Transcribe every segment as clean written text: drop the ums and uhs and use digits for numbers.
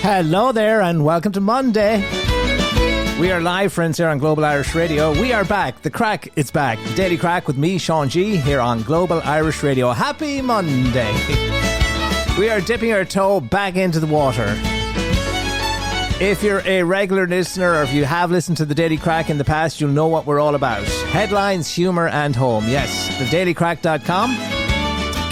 Hello there and welcome to Monday. We are live, friends, here on Global Irish Radio. We are back. The crack is back. The Daily Crack with me, Sean G, here on Global Irish Radio. Happy Monday. We are dipping our toe back into the water. If you're a regular listener or if you have listened to the Daily Crack in the past, you'll know what we're all about. Headlines, humour and home. Yes, thedailycrack.com.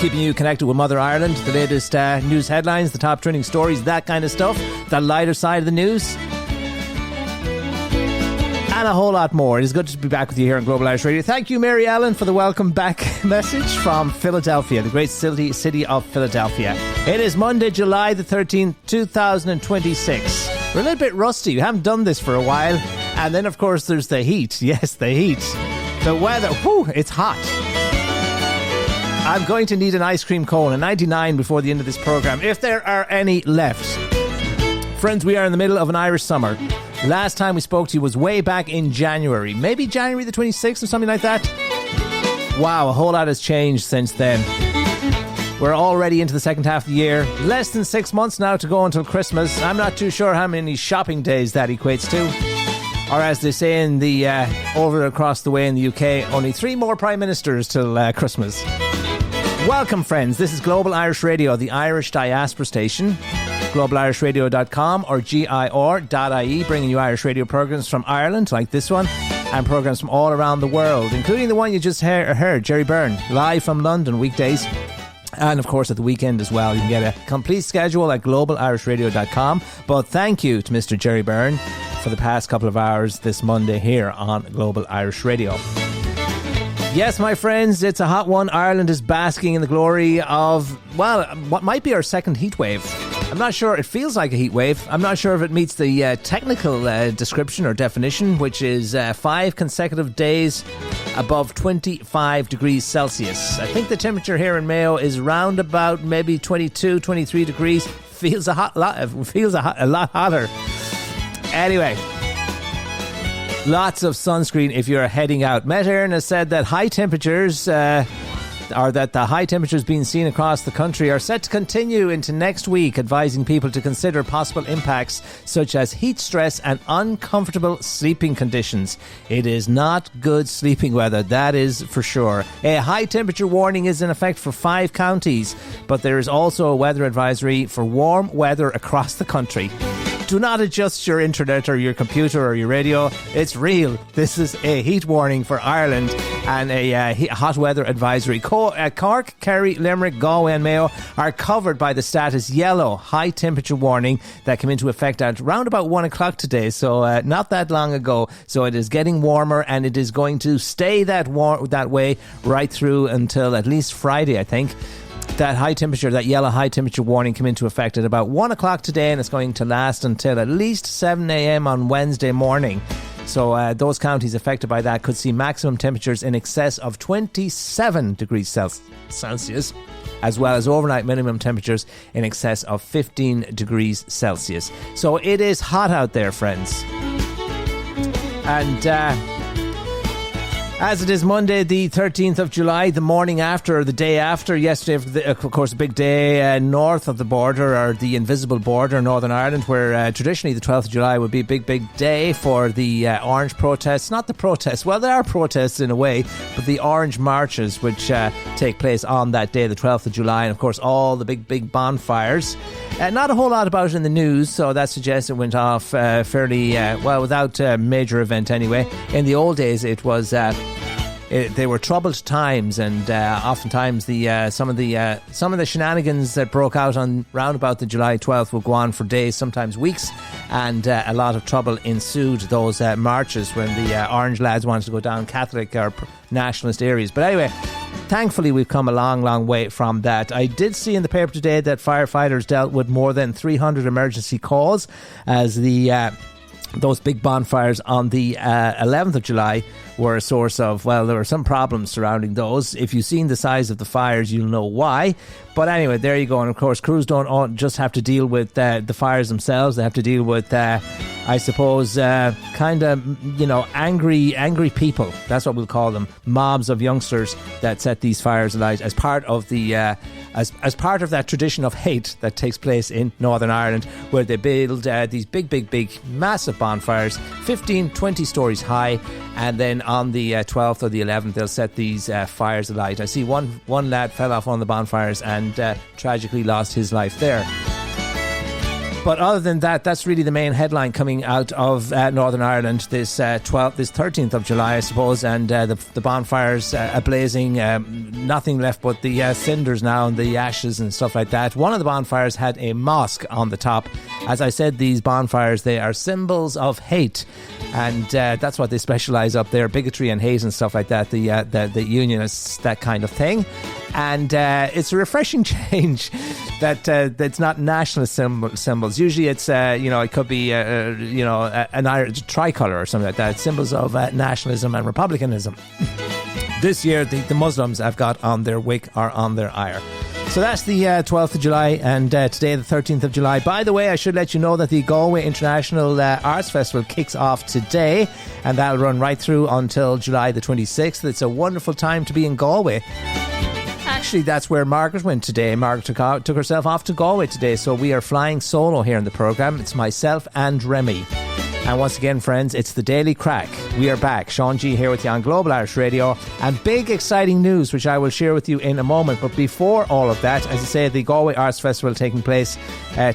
Keeping you connected with Mother Ireland, the latest news headlines, the top trending stories, that kind of stuff, the lighter side of the news, and a whole lot more. It is good to be back with you here on Global Irish Radio. Thank you, Mary Ellen, for the welcome back message from Philadelphia, the great city of Philadelphia. It is Monday, July the 13th, 2026. We're a little bit rusty. We haven't done this for a while. And then, of course, there's the heat. Yes, the heat. The weather. Whew, it's hot. I'm going to need an ice cream cone, a 99 before the end of this programme, if there are any left. Friends, we are in the middle of an Irish summer. Last time we spoke to you was way back in January. Maybe January the 26th or something like that. Wow, a whole lot has changed since then. We're already into the second half of the year. Less than 6 months now to go until Christmas. I'm not too sure how many shopping days that equates to. Or as they say in the over across the way in the UK, only 3 more Prime Ministers till Christmas. Welcome, friends. This is Global Irish Radio, the Irish Diaspora Station. GlobalIrishRadio.com or GIR.ie, bringing you Irish radio programmes from Ireland, like this one, and programmes from all around the world, including the one you just heard, Jerry Byrne, live from London, weekdays. And, of course, at the weekend as well. You can get a complete schedule at GlobalIrishRadio.com. But thank you to Mr. Jerry Byrne for the past couple of hours this Monday here on Global Irish Radio. Yes, my friends, it's a hot one. Ireland is basking in the glory of, well, what might be our second heat wave. I'm not sure. It feels like a heat wave. I'm not sure if it meets the technical description or definition, which is 5 consecutive days above 25 degrees Celsius. I think the temperature here in Mayo is round about maybe 22, 23 degrees. Feels a lot hotter. Anyway, lots of sunscreen if you're heading out. Met Éireann has said that the high temperatures being seen across the country are set to continue into next week, advising people to consider possible impacts such as heat stress and uncomfortable sleeping conditions. It is not good sleeping weather, that is for sure. A high temperature warning is in effect for 5 counties, but there is also a weather advisory for warm weather across the country. Do not adjust your internet or your computer or your radio. It's real. This is a heat warning for Ireland and a hot weather advisory. Cork, Kerry, Limerick, Galway and Mayo are covered by the status yellow high temperature warning that came into effect at around about 1 o'clock today. So not that long ago. So it is getting warmer and it is going to stay that way right through until at least Friday, I think. That yellow high temperature warning came into effect at about 1 o'clock today, and it's going to last until at least 7 a.m. on Wednesday morning. So those counties affected by that could see maximum temperatures in excess of 27 degrees Celsius, as well as overnight minimum temperatures in excess of 15 degrees Celsius. So it is hot out there, friends. And as it is Monday, the 13th of July, the morning after, or the day after, yesterday, of course, a big day north of the border, or the invisible border, Northern Ireland, where traditionally the 12th of July would be a big, big day for the Orange protests. Not the protests, well, there are protests in a way, but the Orange marches, which take place on that day, the 12th of July, and of course, all the big, big bonfires. Not a whole lot about it in the news, so that suggests it went off fairly, without a major event anyway. In the old days, it was... they were troubled times, and oftentimes some of the shenanigans that broke out on round about the July 12th would go on for days, sometimes weeks, and a lot of trouble ensued those marches when the Orange lads wanted to go down Catholic or nationalist areas. But anyway, thankfully we've come a long, long way from that. I did see in the paper today that firefighters dealt with more than 300 emergency calls as those big bonfires on the 11th of July were a source of, well, there were some problems surrounding those. If you've seen the size of the fires, you'll know why. But anyway, there you go. And of course, crews don't just have to deal with the fires themselves. They have to deal with, I suppose, kind of, angry people. That's what we'll call them. Mobs of youngsters that set these fires alight as part of the as part of that tradition of hate that takes place in Northern Ireland, where they build these big, massive bonfires, 15, 20 stories high, and then on the 12th or the 11th, they'll set these fires alight. I see one lad fell off one of the bonfires and tragically lost his life there. But other than that, that's really the main headline coming out of Northern Ireland this 13th of July, I suppose, and the bonfires ablazing, nothing left but the cinders now and the ashes and stuff like that. One of the bonfires had a mosque on the top. As I said, these bonfires, they are symbols of hate, and that's what they specialise up there, bigotry and hate and stuff like that, the unionists, that kind of thing. And it's a refreshing change that it's not nationalist symbols. Usually it's, it could be, an Irish tricolour or something like that. Symbols of nationalism and republicanism. This year, the Muslims have got on their wick or on their ire. So that's the 12th of July, and today the 13th of July. By the way, I should let you know that the Galway International Arts Festival kicks off today, and that'll run right through until July the 26th. It's a wonderful time to be in Galway. Actually, that's where Margaret went today. Margaret took herself off to Galway today, so we are flying solo here in the programme. It's myself and Remy. And once again, friends, it's the Daily Crack. We are back. Sean G here with you on Global Irish Radio. And big, exciting news, which I will share with you in a moment. But before all of that, as I say, the Galway Arts Festival taking place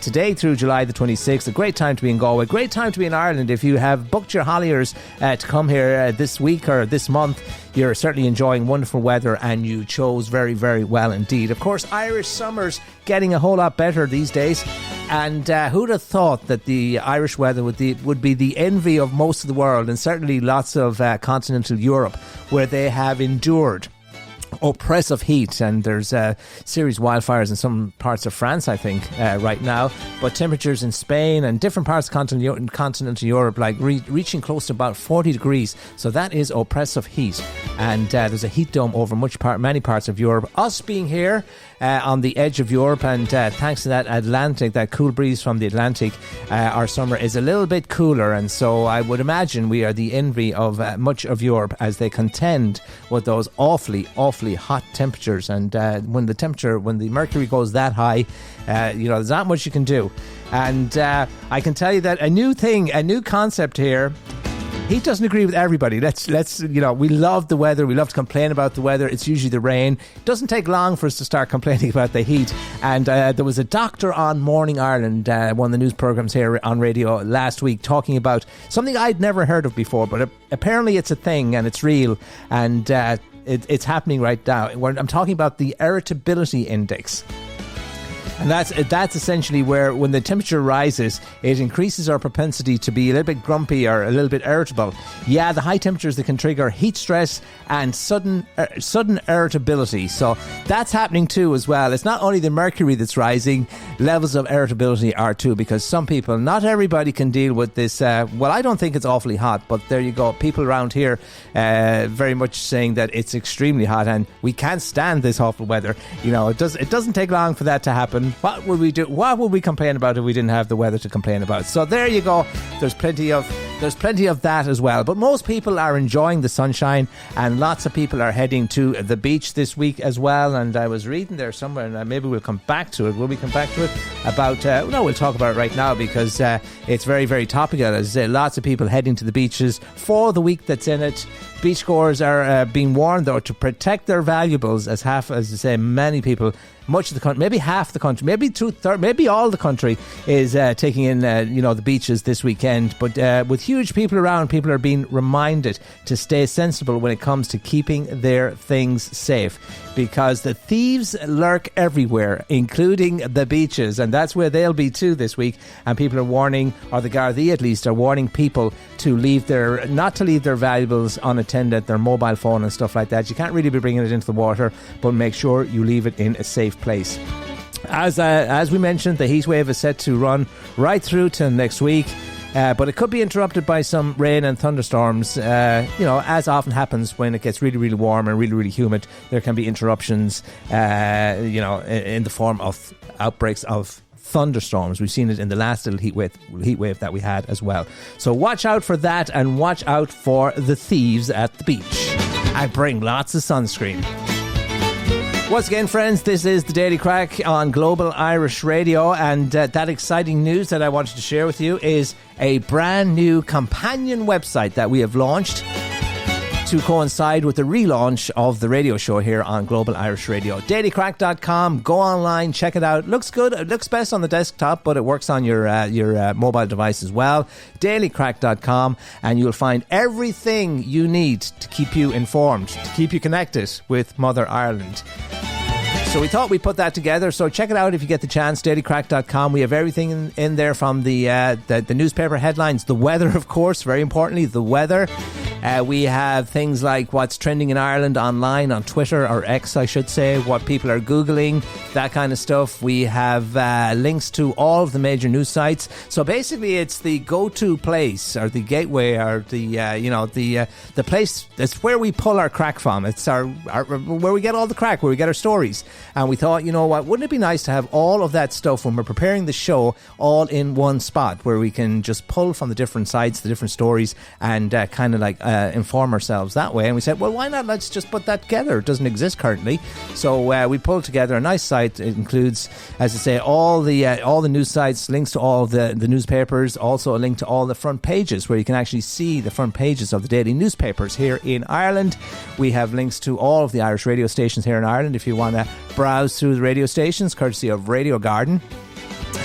today through July the 26th. A great time to be in Galway. Great time to be in Ireland. If you have booked your holidays to come here this week or this month, you're certainly enjoying wonderful weather, and you chose very, very well indeed. Of course, Irish summer's getting a whole lot better these days. And who'd have thought that the Irish weather would be the envy of most of the world, and certainly lots of continental Europe, where they have endured oppressive heat, and there's serious wildfires in some parts of France, I think, right now. But temperatures in Spain and different parts of continental Europe, like reaching close to about 40 degrees. So that is oppressive heat, and there's a heat dome over many parts of Europe. Us being here on the edge of Europe, and thanks to that cool breeze from the Atlantic, our summer is a little bit cooler, and so I would imagine we are the envy of much of Europe as they contend with those awfully hot temperatures. And when the mercury goes that high, there's not much you can do. And I can tell you that a new concept here. Heat doesn't agree with everybody. Let's we love the weather. We love to complain about the weather. It's usually the rain. It doesn't take long for us to start complaining about the heat. And there was a doctor on Morning Ireland, one of the news programmes here on radio last week, talking about something I'd never heard of before, but apparently it's a thing and it's real, and it's happening right now. I'm talking about the irritability index. And that's essentially where, when the temperature rises, it increases our propensity to be a little bit grumpy or a little bit irritable. Yeah, the high temperatures, that can trigger heat stress and sudden irritability. So that's happening too as well. It's not only the mercury that's rising, levels of irritability are too, because some people, not everybody can deal with this. I don't think it's awfully hot, but there you go. People around here very much saying that it's extremely hot and we can't stand this awful weather. It doesn't take long for that to happen. What would we do? What would we complain about if we didn't have the weather to complain about? So there you go. There's plenty of that as well. But most people are enjoying the sunshine, and lots of people are heading to the beach this week as well. And I was reading there somewhere, and maybe we'll come back to it. Will we come back to it? We'll talk about it right now, because it's very, very topical. As I say, lots of people heading to the beaches for the week that's in it. Beachgoers are being warned, though, to protect their valuables, as many people, much of the country, maybe half the country, maybe maybe all the country is taking in, the beaches this weekend. But with huge people around, people are being reminded to stay sensible when it comes to keeping their things safe, because the thieves lurk everywhere, including the beaches, and that's where they'll be too this week. And people are warning, or the Gardaí at least, are warning people to not to leave their valuables unattended, their mobile phone and stuff like that. You can't really be bringing it into the water, but make sure you leave it in a safe place. As we mentioned, the heat wave is set to run right through to next week. But it could be interrupted by some rain and thunderstorms. As often happens when it gets really, really warm and really, really humid, there can be interruptions, in the form of outbreaks of thunderstorms. We've seen it in the last little heat wave that we had as well. So watch out for that, and watch out for the thieves at the beach. And bring lots of sunscreen. Once again, friends, this is the Daily Crack on Global Irish Radio, and that exciting news that I wanted to share with you is a brand new companion website that we have launched to coincide with the relaunch of the radio show here on Global Irish Radio. dailycrack.com, go online, check it out. It looks good. It looks best on the desktop, but it works on your mobile device as well. dailycrack.com, and you'll find everything you need to keep you informed, to keep you connected with Mother Ireland. So we thought we'd put that together. So check it out if you get the chance, dailycrack.com. We have everything in there from the newspaper headlines, the weather, of course, very importantly, the weather. We have things like what's trending in Ireland online, on Twitter, or X, I should say, what people are Googling, that kind of stuff. We have links to all of the major news sites. So basically, it's the go-to place, or the gateway, or the place. It's where we pull our crack from. It's our where we get all the crack, where we get our stories. And we thought, you know what, wouldn't it be nice to have all of that stuff when we're preparing the show all in one spot, where we can just pull from the different sites, the different stories, and kind of like inform ourselves that way. And we said, well, why not? Let's just put that together. It doesn't exist currently. So we pulled together a nice site. It includes, as I say, all the news sites, links to all the newspapers, also a link to all the front pages where you can actually see the front pages of the daily newspapers here in Ireland. We have links to all of the Irish radio stations here in Ireland if you want to browse through the radio stations, courtesy of Radio Garden.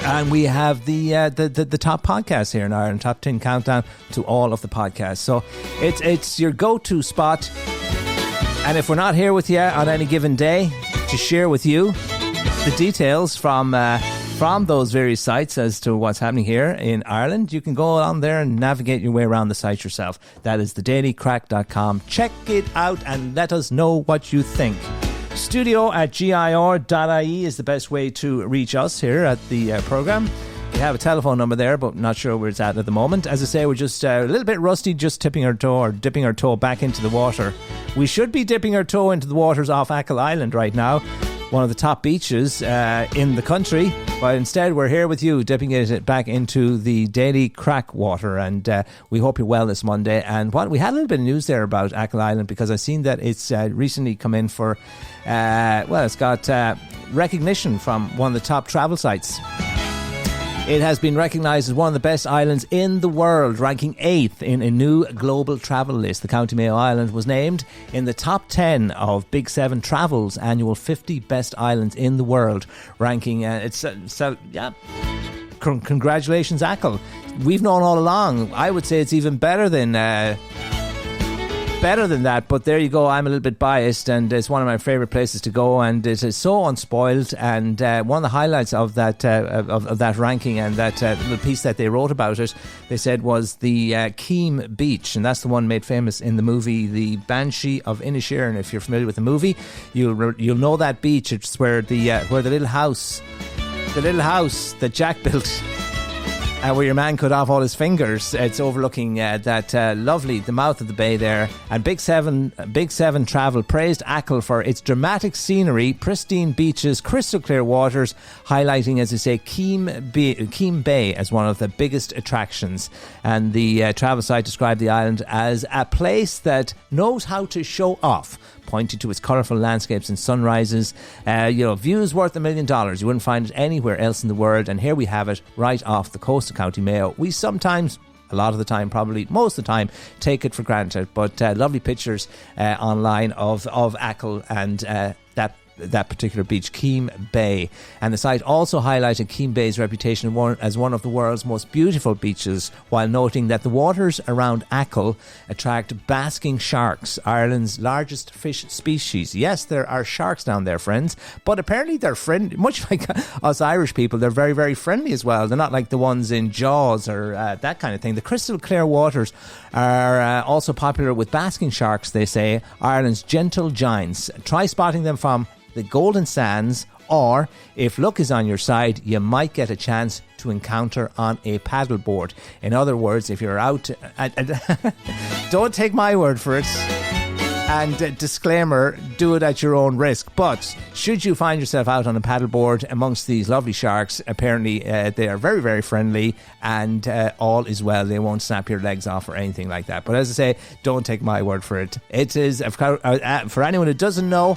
And we have the top podcasts here in Ireland, top 10 countdown to all of the podcasts. So it's your go-to spot. And if we're not here with you on any given day to share with you the details from those various sites as to what's happening here in Ireland, you can go on there and navigate your way around the site yourself. That is thedailycrack.com. Check it out and let us know what you think. studio@gir.ie is the best way to reach us here at the programme. We have a telephone number there, but not sure where it's at the moment. As I say, we're just a little bit rusty, just dipping our toe back into the water. We should be dipping our toe into the waters off Achill Island right now, one of the top beaches in the country, but instead we're here with you, dipping it back into the Daily Crack water, and we hope you're well this Monday. And we had a little bit of news there about Achill Island, because I've seen that it's recently come in for it's got recognition from one of the top travel sites. It has been recognised as one of the best islands in the world, ranking 8th in a new global travel list. The County Mayo Island was named in the top 10 of Big 7 Travel's annual 50 best islands in the world, ranking. Congratulations, Achill. We've known all along. I would say it's even better than that, but there you go. I'm a little bit biased, and it's one of my favourite places to go, and it is so unspoiled. And one of the highlights of that of that ranking, and that little piece that they wrote about it, they said, was the Keem Beach, and that's the one made famous in the movie The Banshee of Inisherin. If you're familiar with the movie, you'll know that beach. It's where the little house that Jack built, where your man cut off all his fingers. It's overlooking the mouth of the bay there. And Big Seven Travel praised Achill for its dramatic scenery, pristine beaches, crystal clear waters, highlighting, as I say, Keem Bay as one of the biggest attractions. And the travel site described the island as a place that knows how to show off, pointing to its colourful landscapes and sunrises. Views worth $1 million. You wouldn't find it anywhere else in the world. And here we have it, right off the coast of County Mayo. We sometimes, a lot of the time, probably most of the time, take it for granted. But lovely pictures online of Achill and that particular beach, Keem Bay. And the site also highlighted Keem Bay's reputation as one of the world's most beautiful beaches, while noting that the waters around Achill attract basking sharks, Ireland's largest fish species. Yes, there are sharks down there, friends, but apparently they're friendly, much like us Irish people. They're very, very friendly as well. They're not like the ones in Jaws or that kind of thing. The crystal clear waters are also popular with basking sharks, they say, Ireland's gentle giants. Try spotting them from the Golden Sands, or if luck is on your side, you might get a chance to encounter on a paddleboard. In other words, if you're out, don't take my word for it. And disclaimer, do it at your own risk. But should you find yourself out on a paddleboard amongst these lovely sharks, apparently they are very, very friendly, and all is well. They won't snap your legs off or anything like that. But as I say, don't take my word for it. It is, for anyone who doesn't know,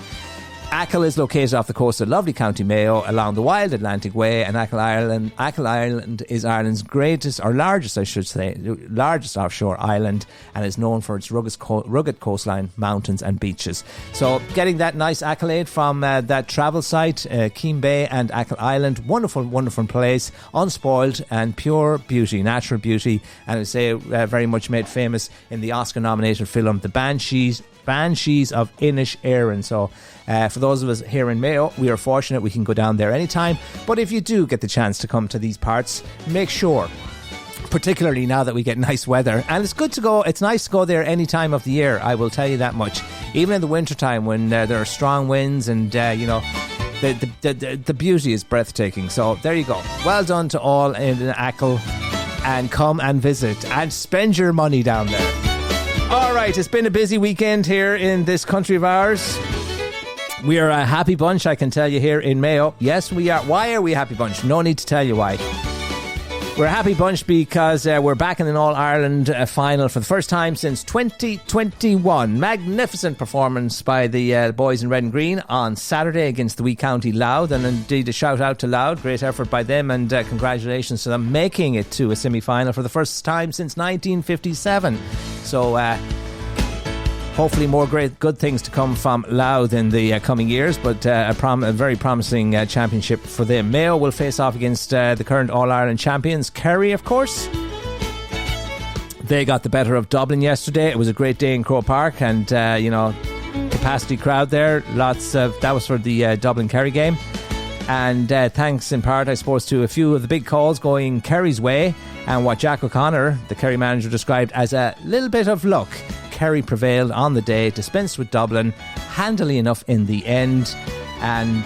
Achill is located off the coast of lovely County Mayo along the wild Atlantic Way, and Achill Island is Ireland's greatest, or largest I should say, largest offshore island, and is known for its rugged coastline, mountains and beaches. So getting that nice accolade from that travel site, Keem Bay and Achill Island, wonderful, wonderful place, unspoiled and pure beauty, natural beauty, and I say very much made famous in the Oscar-nominated film The Banshees of Inisherin. So for those of us here in Mayo, we are fortunate we can go down there anytime. But if you do get the chance to come to these parts, make sure, particularly now that we get nice weather, and it's good to go, it's nice to go there any time of the year, I will tell you that much. Even in the winter time when there are strong winds and the beauty is breathtaking. So there you go. Well done to all in Achill, and come and visit and spend your money down there. All right, it's been a busy weekend here in this country of ours. We are a happy bunch, I can tell you, here in Mayo. Yes, we are. Why are we a happy bunch? No need to tell you why. We're a happy bunch because we're back in an All-Ireland final for the first time since 2021. Magnificent performance by the boys in red and green on Saturday against the wee county Louth, and indeed a shout out to Louth. Great effort by them, and congratulations to them making it to a semi-final for the first time since 1957. So hopefully more good things to come from Louth in the coming years, but a very promising championship for them. Mayo will face off against the current All-Ireland champions, Kerry, of course. They got the better of Dublin yesterday. It was a great day in Croke Park, and capacity crowd there. That was for the Dublin-Kerry game. And thanks in part, I suppose, to a few of the big calls going Kerry's way, and what Jack O'Connor, the Kerry manager, described as a little bit of luck. Kerry prevailed on the day, dispensed with Dublin handily enough in the end, and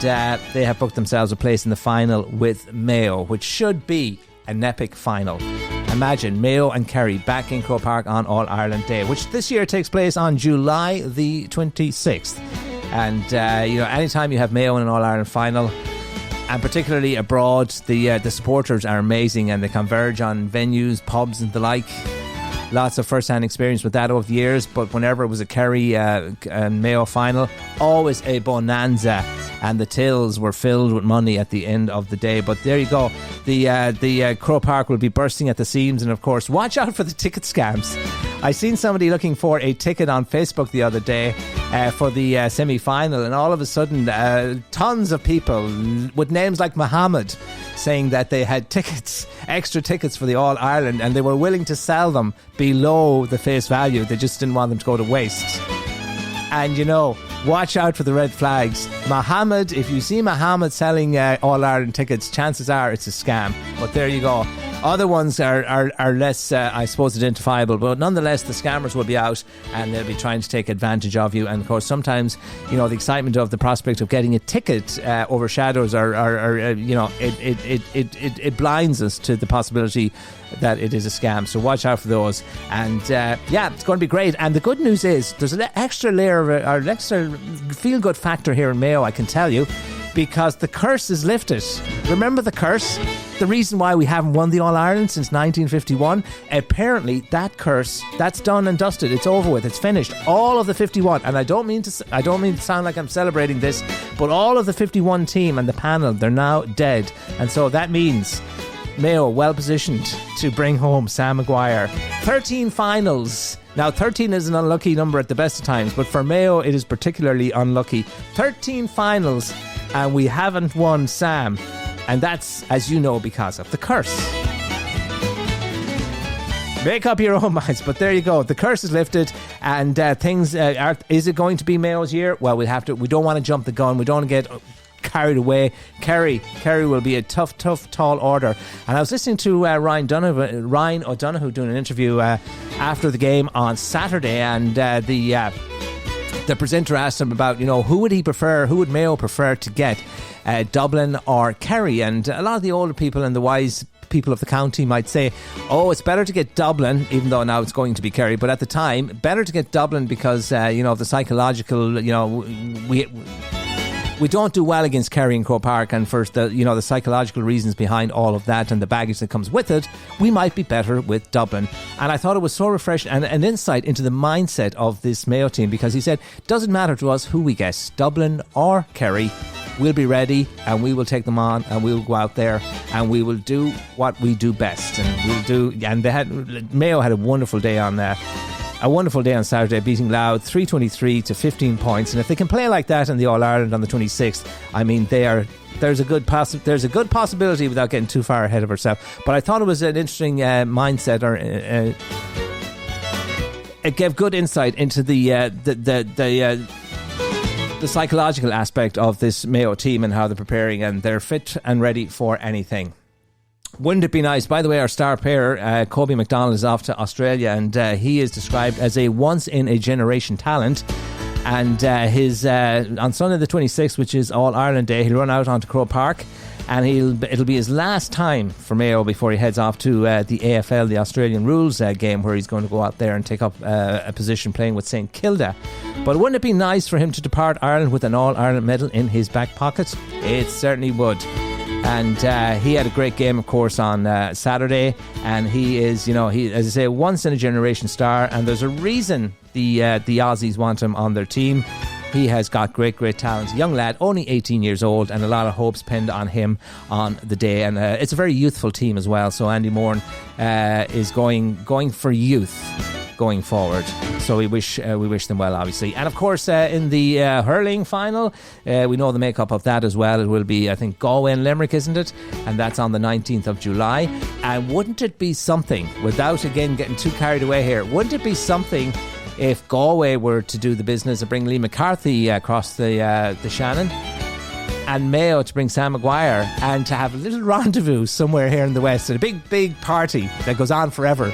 they have booked themselves a place in the final with Mayo, which should be an epic final. Imagine Mayo and Kerry back in Croke Park on All-Ireland Day, which this year takes place on July the 26th. And anytime you have Mayo in an All-Ireland final, and particularly abroad, the supporters are amazing, and they converge on venues, pubs and the like. Lots of first-hand experience with that over the years, but whenever it was a Kerry and Mayo final, always a bonanza, and the tills were filled with money at the end of the day. But there you go. The Croke Park will be bursting at the seams, and of course, watch out for the ticket scams. I seen somebody looking for a ticket on Facebook the other day for the semi-final, and all of a sudden, tons of people with names like Muhammad saying that they had tickets, extra tickets for the All-Ireland, and they were willing to sell them below the face value. They just didn't want them to go to waste. And watch out for the red flags. Muhammad, if you see Muhammad selling All-Ireland tickets, chances are it's a scam. But there you go. Other ones are less, I suppose, identifiable, but nonetheless, the scammers will be out and they'll be trying to take advantage of you. And of course, sometimes, the excitement of the prospect of getting a ticket overshadows it blinds us to the possibility that it is a scam. So watch out for those. And it's going to be great. And the good news is there's an extra layer of an extra feel-good factor here in Mayo, I can tell you, because the curse is lifted. Remember the curse? The reason why we haven't won the All-Ireland since 1951? Apparently that curse, that's done and dusted. It's over with. It's finished. All of the 51, and I don't mean to sound like I'm celebrating this, but all of the 51 team and the panel, they're now dead. And so that means Mayo well positioned to bring home Sam Maguire. 13 finals. Now 13 is an unlucky number at the best of times, but for Mayo it is particularly unlucky. 13 finals and we haven't won Sam. And that's, as you know, because of the curse. Make up your own minds, but there you go. The curse is lifted, and things are. Is it going to be Mayo's year? Well, we don't want to jump the gun. We don't want to get carried away. Kerry will be a tough, tall order. And I was listening to Ryan O'Donoghue doing an interview after the game on Saturday, and the presenter asked him about, who would Mayo prefer to get, Dublin or Kerry? And a lot of the older people and the wise people of the county might say, it's better to get Dublin, even though now it's going to be Kerry. But at the time, better to get Dublin because, of the psychological, we don't do well against Kerry and Croke Park, and for the psychological reasons behind all of that and the baggage that comes with it, we might be better with Dublin. And I thought it was so refreshing and an insight into the mindset of this Mayo team, because he said, doesn't matter to us who we get, Dublin or Kerry, we'll be ready and we will take them on and we'll go out there and we will do what we do best. And Mayo had a wonderful day on Saturday, beating Louth 323 to 15 points. And if they can play like that in the All-Ireland on the 26th, I mean, there's a good possibility without getting too far ahead of ourselves. But I thought it was an interesting mindset, or it gave good insight into the psychological aspect of this Mayo team and how they're preparing, and they're fit and ready for anything. Wouldn't it be nice? By the way, our star player, Kobe McDonald, is off to Australia, and he is described as a once-in-a-generation talent. And on Sunday the 26th, which is All-Ireland Day, he'll run out onto Croke Park, and it'll be his last time for Mayo before he heads off to the AFL, the Australian Rules game, where he's going to go out there and take up a position playing with St Kilda. But wouldn't it be nice for him to depart Ireland with an All-Ireland medal in his back pocket? It certainly would. And he had a great game, of course, on Saturday. And he is, as I say, a once-in-a-generation star. And there's a reason the Aussies want him on their team. He has got great talent. Young lad, only 18 years old, and a lot of hopes pinned on him on the day. And it's a very youthful team as well. So Andy Moran is going for youth going forward. So we wish them well, obviously. And of course, in the hurling final, we know the makeup of that as well. It will be, I think, Galway and Limerick, isn't it? And that's on the 19th of July. And wouldn't it be something, without again getting too carried away here, wouldn't it be something if Galway were to do the business of bring Lee McCarthy across the Shannon, and Mayo to bring Sam Maguire, and to have a little rendezvous somewhere here in the West, and a big party that goes on forever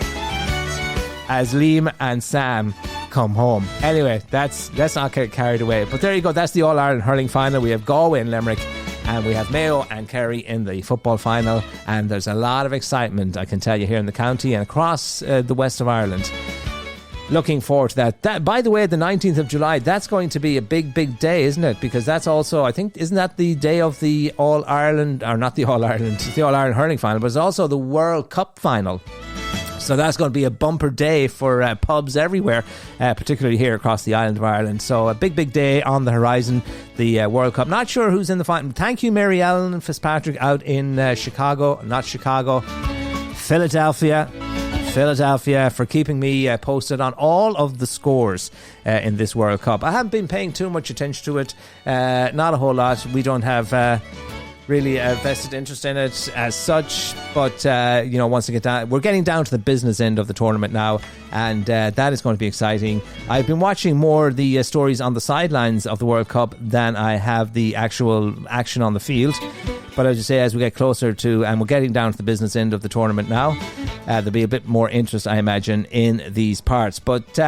as Liam and Sam come home. Anyway, let's not get carried away. But there you go, that's the All-Ireland hurling final. We have Galway and Limerick, and we have Mayo and Kerry in the football final, and there's a lot of excitement, I can tell you, here in the county and across the west of Ireland. Looking forward to that. By the way, the 19th of July, that's going to be a big day, isn't it? Because that's also, I think, isn't that the day of the All-Ireland, or not the All-Ireland, it's the All-Ireland hurling final, but it's also the World Cup final. So that's going to be a bumper day for pubs everywhere, particularly here across the island of Ireland. So a big day on the horizon, the World Cup. Not sure who's in the final. Thank you, Mary Ellen Fitzpatrick out in Philadelphia, for keeping me posted on all of the scores in this World Cup. I haven't been paying too much attention to it, not a whole lot. We don't have really a vested interest in it as such, but once we get down, we're getting down to the business end of the tournament now, and that is going to be exciting. I've been watching more the stories on the sidelines of the World Cup than I have the actual action on the field. But as you say, as we get closer to, and we're getting down to the business end of the tournament now, there'll be a bit more interest, I imagine, in these parts. But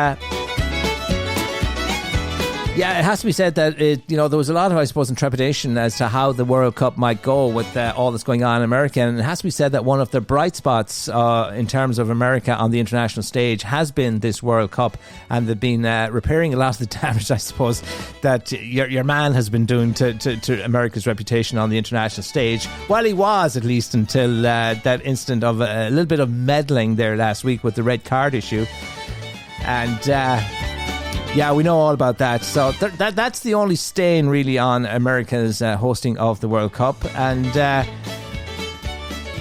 yeah, it has to be said that there was a lot of, I suppose, trepidation as to how the World Cup might go with all that's going on in America. And it has to be said that one of the bright spots in terms of America on the international stage has been this World Cup, and they've been repairing a lot of the damage, I suppose, that your man has been doing to America's reputation on the international stage. Well, he was, at least until that incident of a little bit of meddling there last week with the red card issue. And yeah, we know all about that. So that's the only stain really on America's hosting of the World Cup. And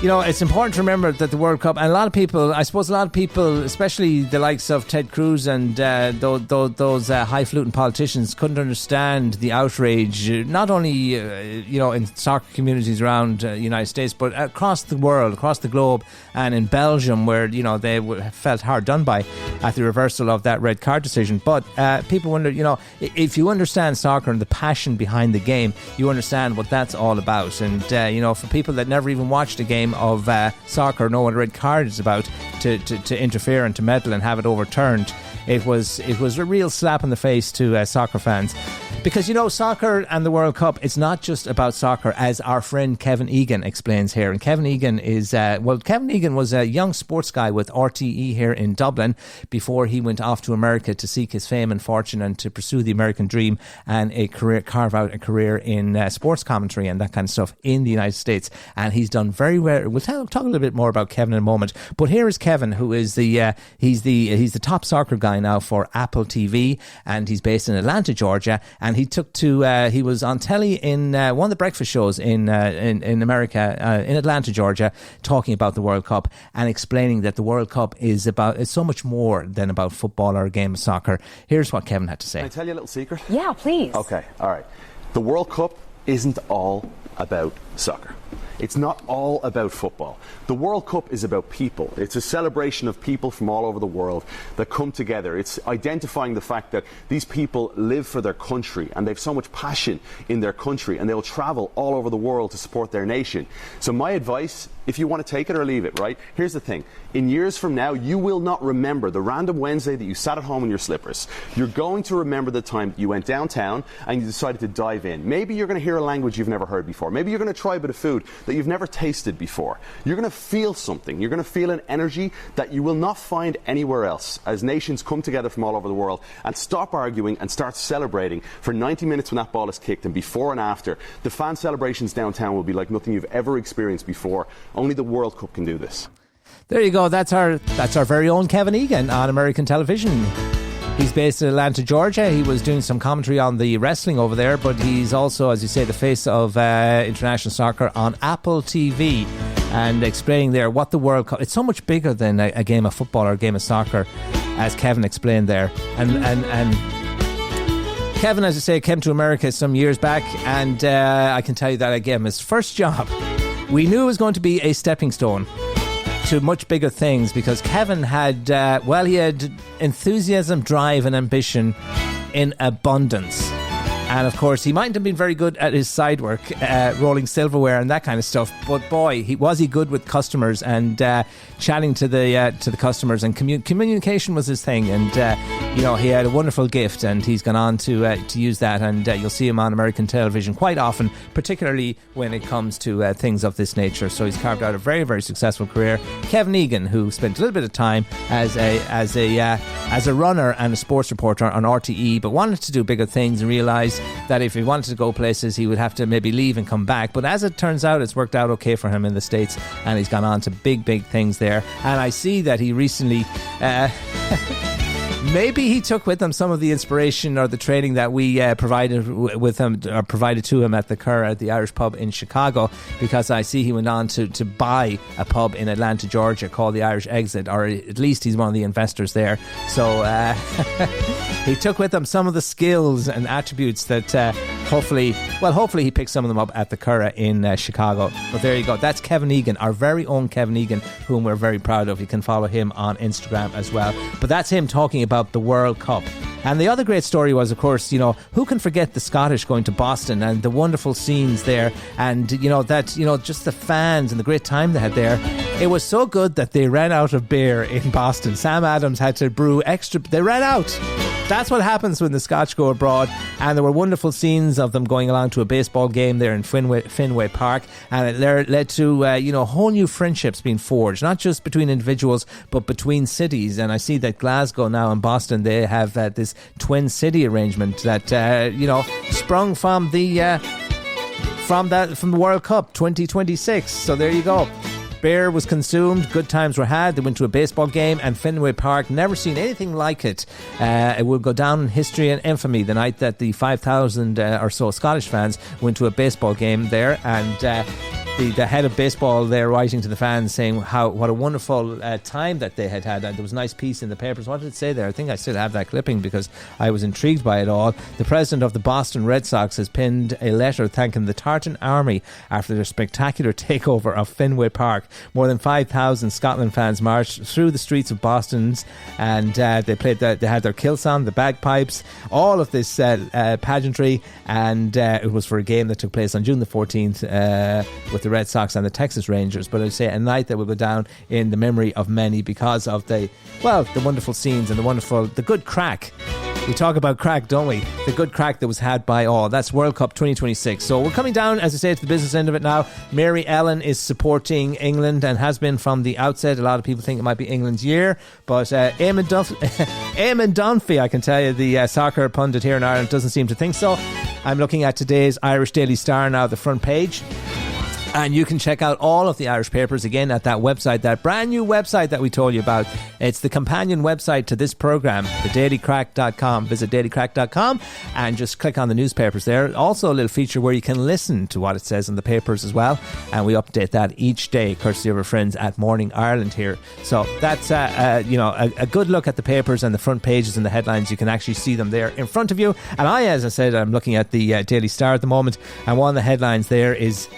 it's important to remember that the World Cup, and a lot of people, especially the likes of Ted Cruz and those highfalutin politicians, couldn't understand the outrage, not only in soccer communities around the United States, but across the world, across the globe, and in Belgium, where they felt hard done by at the reversal of that red card decision. But people wonder, if you understand soccer and the passion behind the game, you understand what that's all about. And for people that never even watched a game of soccer, know what a red card is about, to interfere and to meddle and have it overturned, it was a real slap in the face to soccer fans. Because, soccer and the World Cup, it's not just about soccer, as our friend Kevin Egan explains here. And Kevin Egan is, Kevin Egan was a young sports guy with RTE here in Dublin before he went off to America to seek his fame and fortune and to pursue the American dream and carve out a career in sports commentary and that kind of stuff in the United States. And he's done very well. We'll talk a little bit more about Kevin in a moment. But here is Kevin, who is he's the top soccer guy now for Apple TV, and he's based in Atlanta, Georgia. And he was on telly in one of the breakfast shows in America, in Atlanta, Georgia, talking about the World Cup and explaining that the World Cup is so much more than about football or a game of soccer. Here's what Kevin had to say. Can I tell you a little secret? Yeah, please. Okay, all right. The World Cup isn't all about soccer. It's not all about football. The World Cup is about people. It's a celebration of people from all over the world that come together. It's identifying the fact that these people live for their country and they have so much passion in their country and they'll travel all over the world to support their nation. So my advice, if you want to take it or leave it, right? Here's the thing. In years from now, you will not remember the random Wednesday that you sat at home in your slippers. You're going to remember the time that you went downtown and you decided to dive in. Maybe you're going to hear a language you've never heard before. Maybe you're going to try a bit of food that you've never tasted before. You're going to feel something. You're going to feel an energy that you will not find anywhere else as nations come together from all over the world and stop arguing and start celebrating for 90 minutes when that ball is kicked, and before and after. The fan celebrations downtown will be like nothing you've ever experienced before. Only the World Cup can do this. There you go. That's our very own Kevin Egan on American television. He's based in Atlanta, Georgia. He was doing some commentary on the wrestling over there, but he's also, as you say, the face of international soccer on Apple TV, and explaining there what the World Cup... It's so much bigger than a game of football or a game of soccer, as Kevin explained there. And Kevin, as I say, came to America some years back, and I can tell you that I gave him his first job. We knew it was going to be a stepping stone to much bigger things, because Kevin had he had enthusiasm, drive and ambition in abundance. And of course, he mightn't have been very good at his side work, rolling silverware and that kind of stuff. But boy, he good with customers and chatting to the customers, and communication was his thing. And he had a wonderful gift, and he's gone on to use that. And you'll see him on American television quite often, particularly when it comes to things of this nature. So he's carved out a very, very successful career. Kevin Egan, who spent a little bit of time as a runner and a sports reporter on RTE, but wanted to do bigger things and realised that if he wanted to go places, he would have to maybe leave and come back. But as it turns out, it's worked out okay for him in the States, and he's gone on to big, big things there. And I see that he recently... maybe he took with him some of the inspiration or the training that we provided to him at the Curragh, at the Irish pub in Chicago, because I see he went on to buy a pub in Atlanta, Georgia called the Irish Exit, or at least he's one of the investors there. So he took with him some of the skills and attributes that hopefully he picked some of them up at the Curragh in Chicago. But there you go. That's Kevin Egan, our very own Kevin Egan, whom we're very proud of. You can follow him on Instagram as well. But that's him talking about the World Cup. And the other great story was, of course, who can forget the Scottish going to Boston and the wonderful scenes there, and just the fans and the great time they had there. It was so good that they ran out of beer in Boston. Sam Adams had to brew extra. They ran out. That's what happens when the Scotch go abroad. And there were wonderful scenes of them going along to a baseball game there in Fenway Park, and it led to whole new friendships being forged, not just between individuals but between cities. And I see that Glasgow now and Boston, they have this twin city arrangement that sprung from the World Cup 2026. So there you go. Beer was consumed, good times were had. They went to a baseball game, and Fenway Park, never seen anything like it. It will go down in history and infamy, the night that the 5,000 or so Scottish fans went to a baseball game there, and the head of baseball there writing to the fans saying what a wonderful time that they had. And there was a nice piece in the papers. What did it say there? I think I still have that clipping because I was intrigued by it all. The president of the Boston Red Sox has penned a letter thanking the Tartan Army after their spectacular takeover of Fenway Park. More than 5,000 Scotland fans marched through the streets of Boston, and they had their kilts on, the bagpipes, all of this pageantry, and it was for a game that took place on June the 14th with the the Red Sox and the Texas Rangers. But I'd say a night that will go down in the memory of many because of the wonderful scenes and the good crack. We talk about crack, don't we? The good crack that was had by all. That's World Cup 2026. So we're coming down, as I say, to the business end of it now. Mary Ellen is supporting England and has been from the outset. A lot of people think it might be England's year. But Eamon Dunphy, I can tell you, the soccer pundit here in Ireland, doesn't seem to think so. I'm looking at today's Irish Daily Star now, the front page. And you can check out all of the Irish papers again at that website, that brand new website that we told you about. It's the companion website to this program, thedailycrack.com. Visit dailycrack.com and just click on the newspapers there. Also a little feature where you can listen to what it says in the papers as well. And we update that each day, courtesy of our friends at Morning Ireland here. So that's a good look at the papers and the front pages and the headlines. You can actually see them there in front of you. And as I said, I'm looking at the Daily Star at the moment. And one of the headlines there is...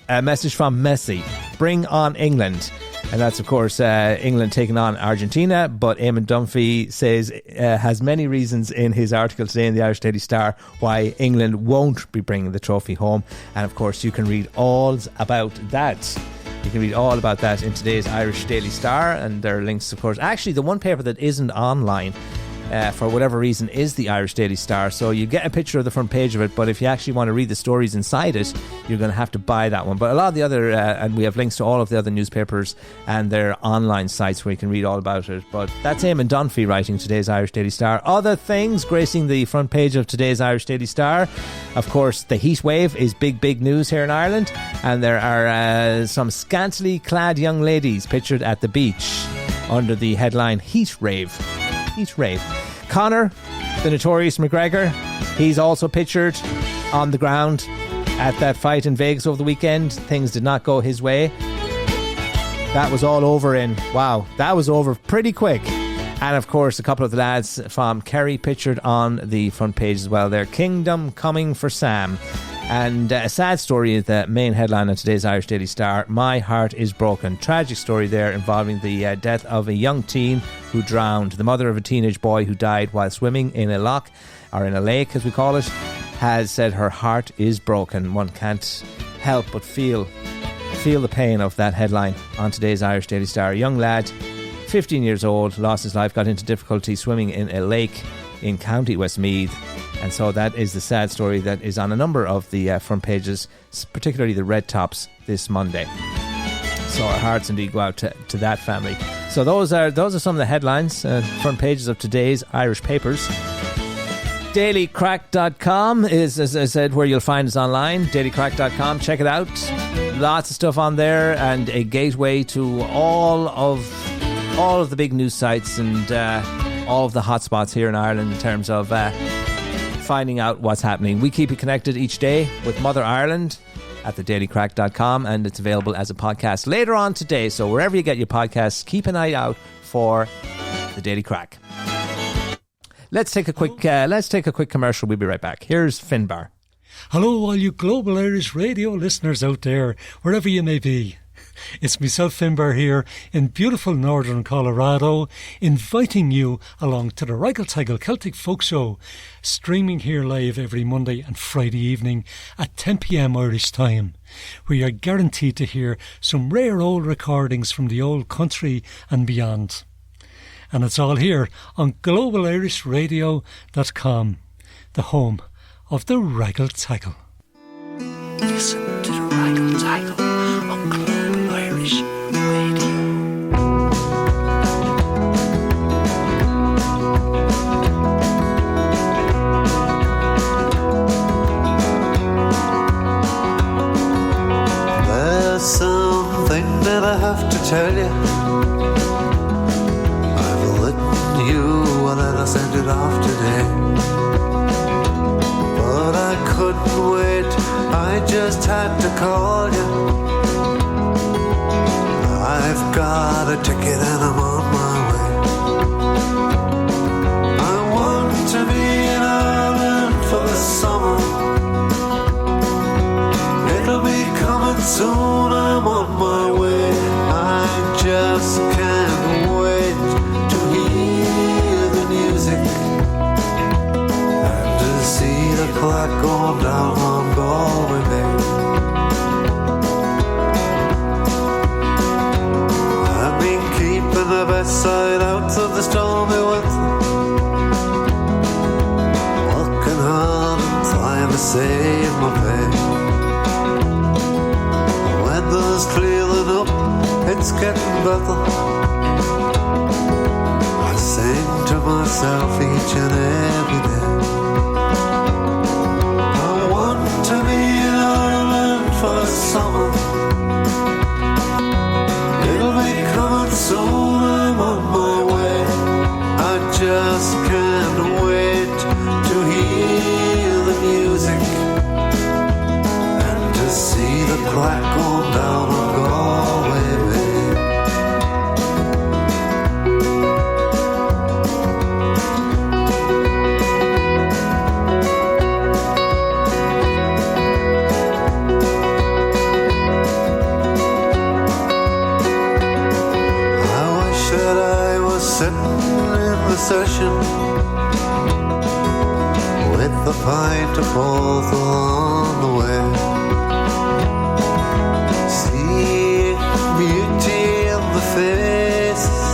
a message from Messi, bring on England. And that's, of course, England taking on Argentina. But Eamon Dunphy says has many reasons in his article today in the Irish Daily Star why England won't be bringing the trophy home. And, of course, you can read all about that. You can read all about that in today's Irish Daily Star. And there are links, of course. Actually, the one paper that isn't online for whatever reason is the Irish Daily Star. So you get a picture of the front page of it, but if you actually want to read the stories inside it, you're going to have to buy that one. But a lot of the other and we have links to all of the other newspapers and their online sites where you can read all about it. But that's Eamon Dunphy writing today's Irish Daily Star. Other things gracing the front page of today's Irish Daily Star, of course, the heat wave is big news here in Ireland, and there are some scantily clad young ladies pictured at the beach under the headline Heat Rave. Conor, the notorious McGregor, he's also pictured on the ground at that fight in Vegas over the weekend. Things did not go his way. That was all over that was over pretty quick. And of course, a couple of the lads from Kerry pictured on the front page as well. Their Kingdom Coming for Sam. And a sad story is the main headline of today's Irish Daily Star. My heart is broken. Tragic story there involving the death of a young teen who drowned. The mother of a teenage boy who died while swimming in a loch, or in a lake as we call it, has said her heart is broken. One can't help but feel the pain of that headline on today's Irish Daily Star. A young lad, 15 years old, lost his life, got into difficulty swimming in a lake in County Westmeath. And so that is the sad story that is on a number of the front pages, particularly the red tops this Monday. So our hearts indeed go out to that family. So those are some of the headlines, front pages of today's Irish papers. Dailycrack.com is, as I said, where you'll find us online. Dailycrack.com, check it out. Lots of stuff on there, and a gateway to all of the big news sites and all of the hotspots here in Ireland in terms of finding out what's happening. We keep you connected each day with Mother Ireland at thedailycrack.com, and it's available as a podcast later on today. So wherever you get your podcasts, keep an eye out for the Daily Crack. Let's take a quick commercial. We'll be right back. Here's Finbar. Hello, all you Global Irish Radio listeners out there, wherever you may be. It's myself, Finbar, here in beautiful northern Colorado, inviting you along to the Reichel Teigel Celtic Folk Show, streaming here live every Monday and Friday evening at 10 p.m. Irish time, where you're guaranteed to hear some rare old recordings from the old country and beyond. And it's all here on globalirishradio.com, the home of the Reichel Teigel. Listen to the Reichel Teigel on Global Irish Radio. There's something that I have to tell you. I've written you a letter, sent it off today. But I couldn't wait, I just had to call you. I've got a ticket and I'm on my way. I want to be in Ireland for the summer. It'll be coming soon, I'm on my way. I just can't wait to hear the music and to see the clock going down on Galway Bay. getting better. I sing to myself each and every day. I want to be in Ireland for the summer. It'll be coming soon, I'm on my way. I just can't wait to hear the music and to see the crack going down on Galway Bay. Sitting in the session with a pint of both on the way, seeing beauty in the faces,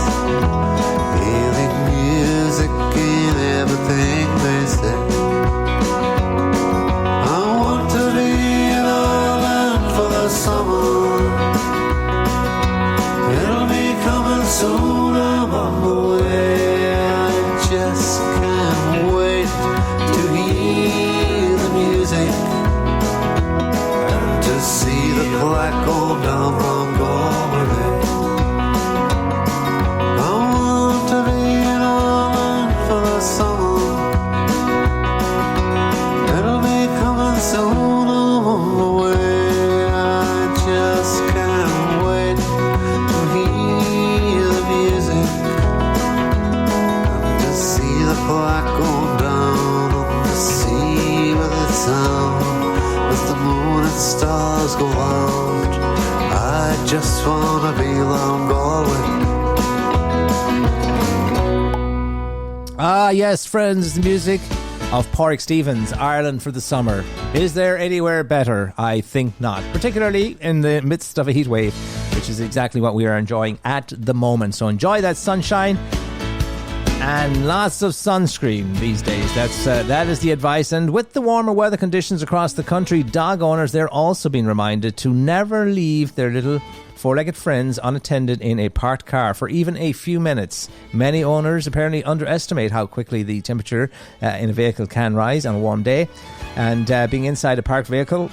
hearing music in everything they say. I want to be in Ireland for the summer. It'll be coming soon. On the way, I just can't wait to hear the music and to see the crack go down from Galway. I want to be in Ireland for the summer. It'll be coming soon. I'm on the way. I just can't wait to hear the music. Black going down on the sea with its sound, as the moon and stars go out. I just wanna be around Galway. Ah, yes, friends, the music of Pádraig Stevens, Ireland for the Summer. Is there anywhere better? I think not, particularly in the midst of a heat wave, which is exactly what we are enjoying at the moment. So enjoy that sunshine and lots of sunscreen these days. That is the advice. And with the warmer weather conditions across the country, dog owners, they're also being reminded to never leave their little four-legged friends unattended in a parked car for even a few minutes. Many owners apparently underestimate how quickly the temperature in a vehicle can rise on a warm day, and being inside a parked vehicle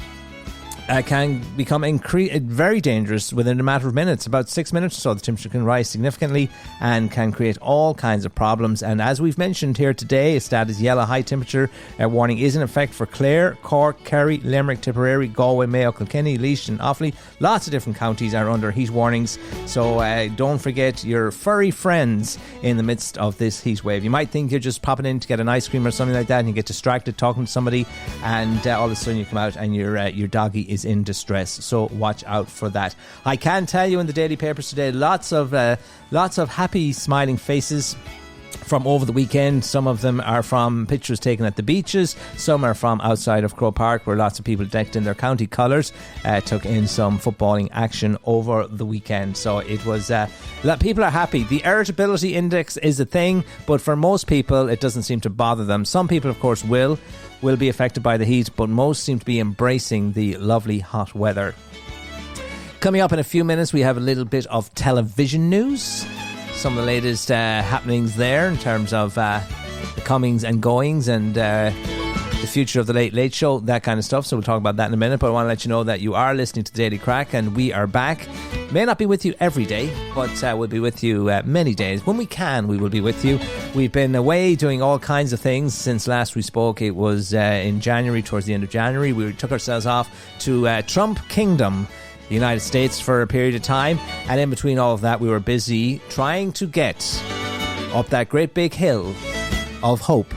can become very dangerous within a matter of minutes. About 6 minutes or so, the temperature can rise significantly and can create all kinds of problems. And as we've mentioned here today, a status yellow high temperature warning is in effect for Clare, Cork, Kerry, Limerick, Tipperary, Galway, Mayo, Kilkenny, Laois and Offaly. Lots of different counties are under heat warnings, so don't forget your furry friends in the midst of this heat wave. You might think you're just popping in to get an ice cream or something like that, and you get distracted talking to somebody, and all of a sudden you come out and your doggy is in distress. So watch out for that. I can tell you in the daily papers today, lots of happy smiling faces from over the weekend. Some of them are from pictures taken at the beaches. Some are from outside of Croke Park, where lots of people decked in their county colours took in some footballing action over the weekend. So it was people are happy. The irritability index is a thing, but for most people it doesn't seem to bother them. Some people, of course, will be affected by the heat, but most seem to be embracing the lovely hot weather. Coming up in a few minutes, we have a little bit of television news. Some of the latest happenings there in terms of the comings and goings and the future of the Late Late Show, that kind of stuff. So we'll talk about that in a minute, but I want to let you know that you are listening to Daily Crack and we are back. May not be with you every day, but we'll be with you many days. When we can, we will be with you. We've been away doing all kinds of things since last we spoke. It was in January, towards the end of January. We took ourselves off to Trump Kingdom, the United States, for a period of time, and in between all of that we were busy trying to get up that great big hill of hope.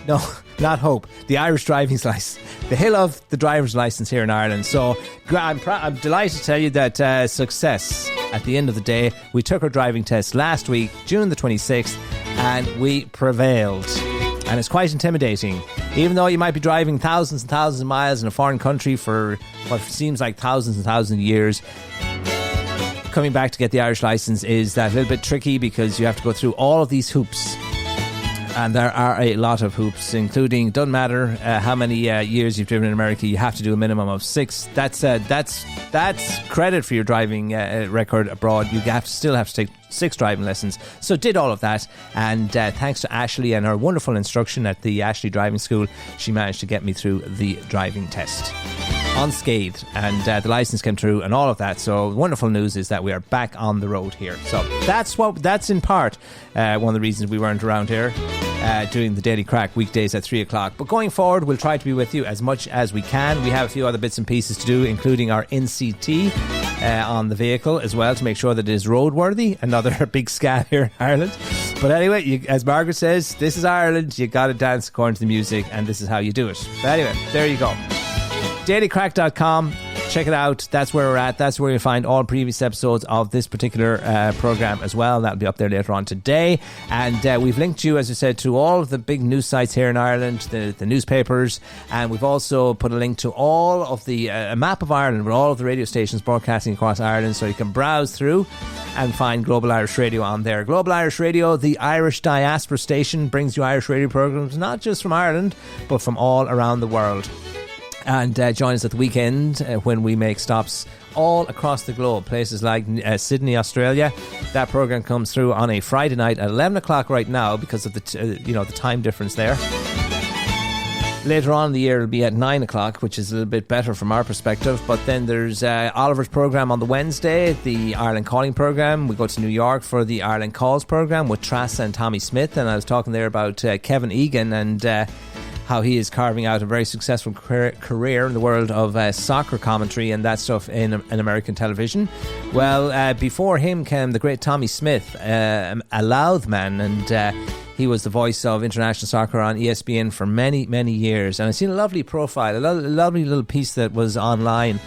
No, not hope, the Irish driving license, the hill of the driver's license here in Ireland. So I'm delighted to tell you that success at the end of the day. We took our driving test last week, June the 26th, and we prevailed. And it's quite intimidating. Even though you might be driving thousands and thousands of miles in a foreign country for what seems like thousands and thousands of years, coming back to get the Irish license is that little bit tricky, because you have to go through all of these hoops And there are a lot of hoops, including, doesn't matter how many years you've driven in America, you have to do a minimum of 6. That's credit for your driving record abroad. You still have to take 6 driving lessons. So did all of that, and thanks to Ashley and her wonderful instruction at the Ashley Driving School, she managed to get me through the driving test unscathed, and the license came through and all of that. So wonderful news is that we are back on the road here. So that's in part one of the reasons we weren't around here doing the Daily Crack weekdays at 3 o'clock. But going forward, we'll try to be with you as much as we can. We have a few other bits and pieces to do, including our NCT on the vehicle as well, to make sure that it is roadworthy. Another big scam here in Ireland. But anyway, as Margaret says, this is Ireland. You got to dance according to the music, and this is how you do it. But anyway, there you go. dailycrack.com. Check it out. That's where we're at. That's where you'll find all previous episodes of this particular program as well. That'll be up there later on today. And we've linked you, as I said, to all of the big news sites here in Ireland, the newspapers. And we've also put a link to all of the a map of Ireland with all of the radio stations broadcasting across Ireland, so you can browse through and find Global Irish Radio on there. Global Irish Radio, the Irish diaspora station, brings you Irish radio programs not just from Ireland, but from all around the world. And join us at the weekend when we make stops all across the globe. Places like Sydney, Australia. That program comes through on a Friday night at 11 o'clock right now because of the the time difference there. Later on in the year it'll be at 9 o'clock, which is a little bit better from our perspective. But then there's Oliver's program on the Wednesday, the Ireland Calling program. We go to New York for the Ireland Calls program with Trass and Tommy Smith. And I was talking there about Kevin Egan and how he is carving out a very successful career in the world of soccer commentary and that stuff in American television. Well, before him came the great Tommy Smith, a Louth man, and he was the voice of international soccer on ESPN for many, many years. And I've seen a lovely profile, a lovely little piece that was online.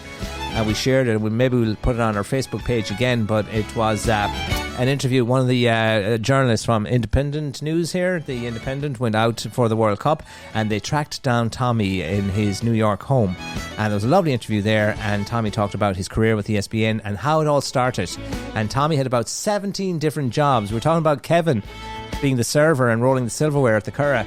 And we shared it. Maybe we'll put it on our Facebook page again. But it was an interview. One of the journalists from Independent News here, the Independent, went out for the World Cup and they tracked down Tommy in his New York home. And there was a lovely interview there. And Tommy talked about his career with ESPN and how it all started. And Tommy had about 17 different jobs. We're talking about Kevin being the server and rolling the silverware at the Curragh.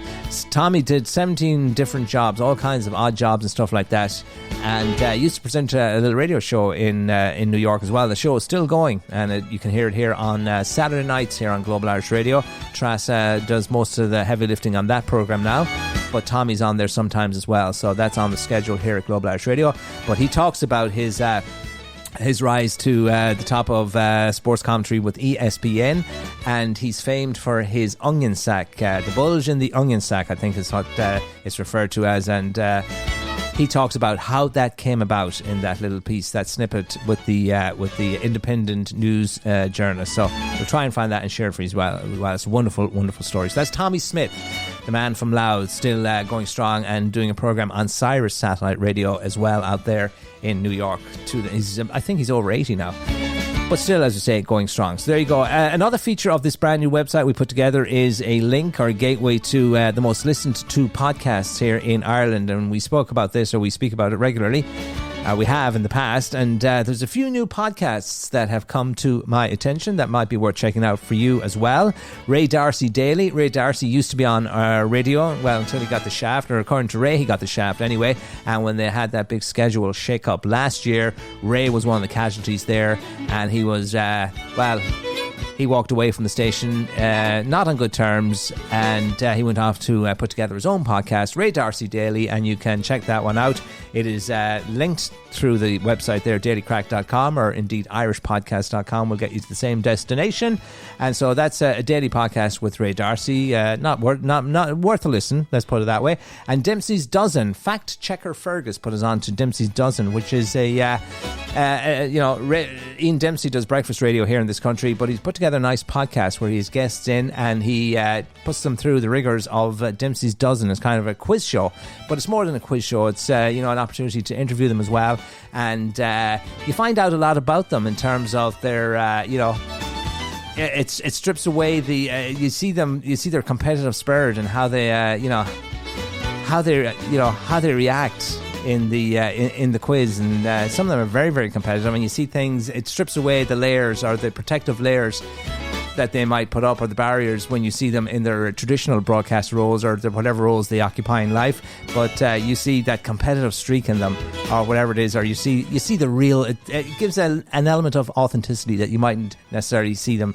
Tommy did 17 different jobs, all kinds of odd jobs and stuff like that, and used to present a little radio show in New York as well. The show is still going, and you can hear it here on Saturday nights here on Global Irish Radio. Trass does most of the heavy lifting on that program now, but Tommy's on there sometimes as well, so that's on the schedule here at Global Irish Radio. But he talks about his rise to the top of sports commentary with ESPN, and he's famed for his onion sack, the bulge in the onion sack, I think is what it's referred to as, and he talks about how that came about in that little piece, that snippet with the Independent News journalist. So we'll try and find that and share it for you as well. It's a wonderful, wonderful story. So that's Tommy Smith, the man from Louth, still going strong and doing a program on Cyrus Satellite Radio as well out there in New York. I think he's over 80 now. But still, as I say, going strong. So there you go. Another feature of this brand new website we put together is a link or a gateway to the most listened to podcasts here in Ireland. And we spoke about this, or we speak about it regularly. We have in the past, and there's a few new podcasts that have come to my attention that might be worth checking out for you as well. Ray D'Arcy Daily. Ray D'Arcy used to be on radio, well, until he got the shaft, or according to Ray, he got the shaft anyway. And when they had that big schedule shake-up last year, Ray was one of the casualties there, and he was, he walked away from the station, not on good terms, and he went off to put together his own podcast, Ray D'Arcy Daily, and you can check that one out. It is linked through the website there, dailycrack.com, or indeed irishpodcast.com will get you to the same destination. And so that's a daily podcast with Ray D'Arcy, not worth a listen, let's put it that way. And Dempsey's Dozen, fact checker Fergus put us on to Dempsey's Dozen, which is Ian Dempsey does breakfast radio here in this country, but he's put together a nice podcast where he has guests in and he puts them through the rigors of Dempsey's Dozen. It's kind of a quiz show, but it's more than a quiz show. It's an opportunity to interview them as well, and you find out a lot about them in terms of their it strips away the you see their competitive spirit and how they how they react in the quiz, and some of them are very, very competitive, and you see things, it strips away the layers or the protective layers that they might put up or the barriers when you see them in their traditional broadcast roles or whatever roles they occupy in life. But you see that competitive streak in them or whatever it is, or you see the real, it gives an element of authenticity that you mightn't necessarily see them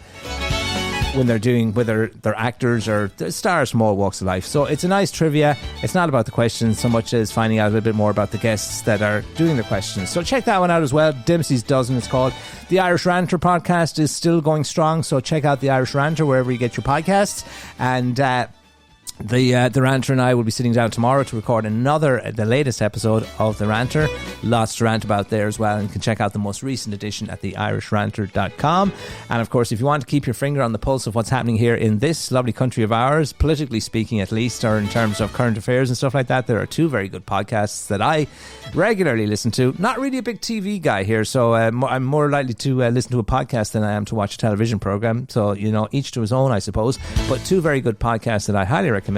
when they're doing, whether they're actors or stars from all walks of life. So it's a nice trivia. It's not about the questions so much as finding out a little bit more about the guests that are doing the questions. So check that one out as well. Dempsey's Dozen it's called. The Irish Ranter podcast is still going strong, so check out the Irish Ranter wherever you get your podcasts. And the Ranter and I will be sitting down tomorrow to record the latest episode of The Ranter. Lots to rant about there as well, and you can check out the most recent edition at theirishranter.com. And of course, if you want to keep your finger on the pulse of what's happening here in this lovely country of ours, politically speaking at least, or in terms of current affairs and stuff like that, there are two very good podcasts that I regularly listen to. Not really a big TV guy here, so I'm more likely to listen to a podcast than I am to watch a television program. So, each to his own, I suppose. But two very good podcasts that I highly recommend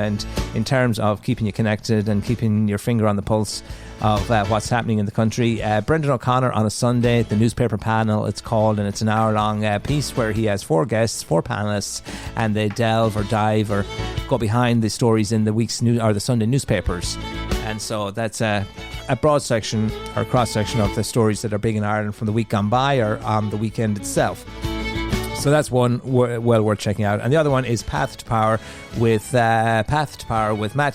in terms of keeping you connected and keeping your finger on the pulse of what's happening in the country. Brendan O'Connor on a Sunday, the newspaper panel it's called, and it's an hour-long piece where he has four guests, four panelists, and they delve or dive or go behind the stories in the week's the Sunday newspapers. And so that's a broad section or cross-section of the stories that are big in Ireland from the week gone by or on the weekend itself. So that's one well worth checking out. And the other one is Path to Power with Matt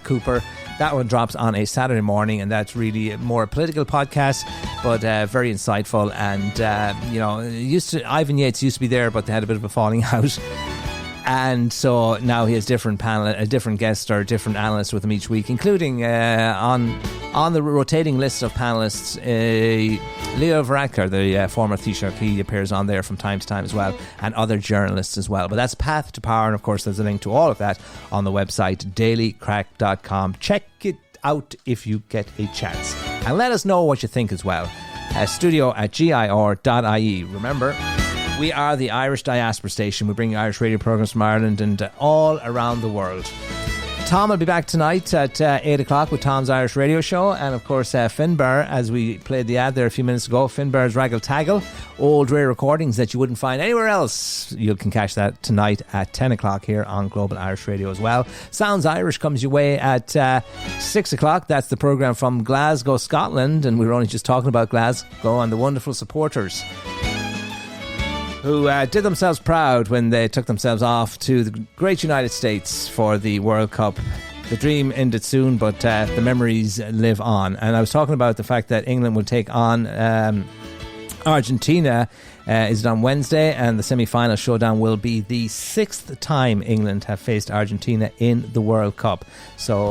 Cooper. That one drops on a Saturday morning, and that's really more a political podcast, but very insightful. And Ivan Yates used to be there, but they had a bit of a falling out. And so now he has a different guest or different analyst with him each week, including on the rotating list of panelists, Leo Varadkar, the former Taoiseach. He appears on there from time to time as well, and other journalists as well. But that's Path to Power, and of course there's a link to all of that on the website dailycrack.com. Check it out if you get a chance, and let us know what you think as well. studio@gir.ie. Remember, we are the Irish Diaspora Station. We bring Irish radio programmes from Ireland and all around the world. Tom will be back tonight at 8 o'clock with Tom's Irish Radio Show. And of course, Finbar, as we played the ad there a few minutes ago, Finbar's Raggle Taggle, old rare recordings that you wouldn't find anywhere else. You can catch that tonight at 10 o'clock here on Global Irish Radio as well. Sounds Irish comes your way at 6 o'clock. That's the programme from Glasgow, Scotland. And we were only just talking about Glasgow and the wonderful supporters who did themselves proud when they took themselves off to the great United States for the World Cup. The dream ended soon, but the memories live on. And I was talking about the fact that England will take on Argentina. Is it on Wednesday? And the semi-final showdown will be the 6th time England have faced Argentina in the World Cup. So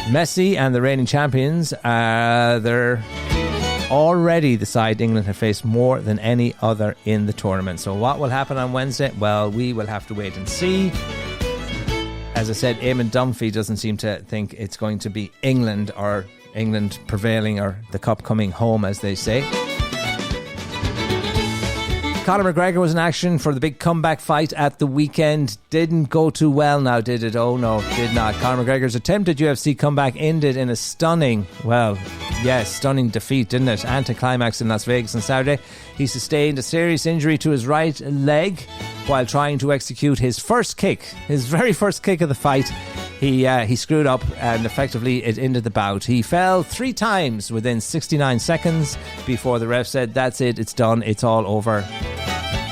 Messi and the reigning champions, they're already the side England have faced more than any other in the tournament. So what will happen on Wednesday? Well, we will have to wait and see. As I said, Eamon Dunphy doesn't seem to think it's going to be England or England prevailing or the cup coming home, as they say. Conor McGregor was in action for the big comeback fight at the weekend. Didn't go too well now, did it? Oh no, did not. Conor McGregor's attempted UFC comeback ended in a stunning defeat, didn't it? Anticlimax in Las Vegas on Saturday. He sustained a serious injury to his right leg while trying to execute his very first kick of the fight. He screwed up and effectively it ended the bout. He fell 3 times within 69 seconds before the ref said, that's it, it's done, it's all over,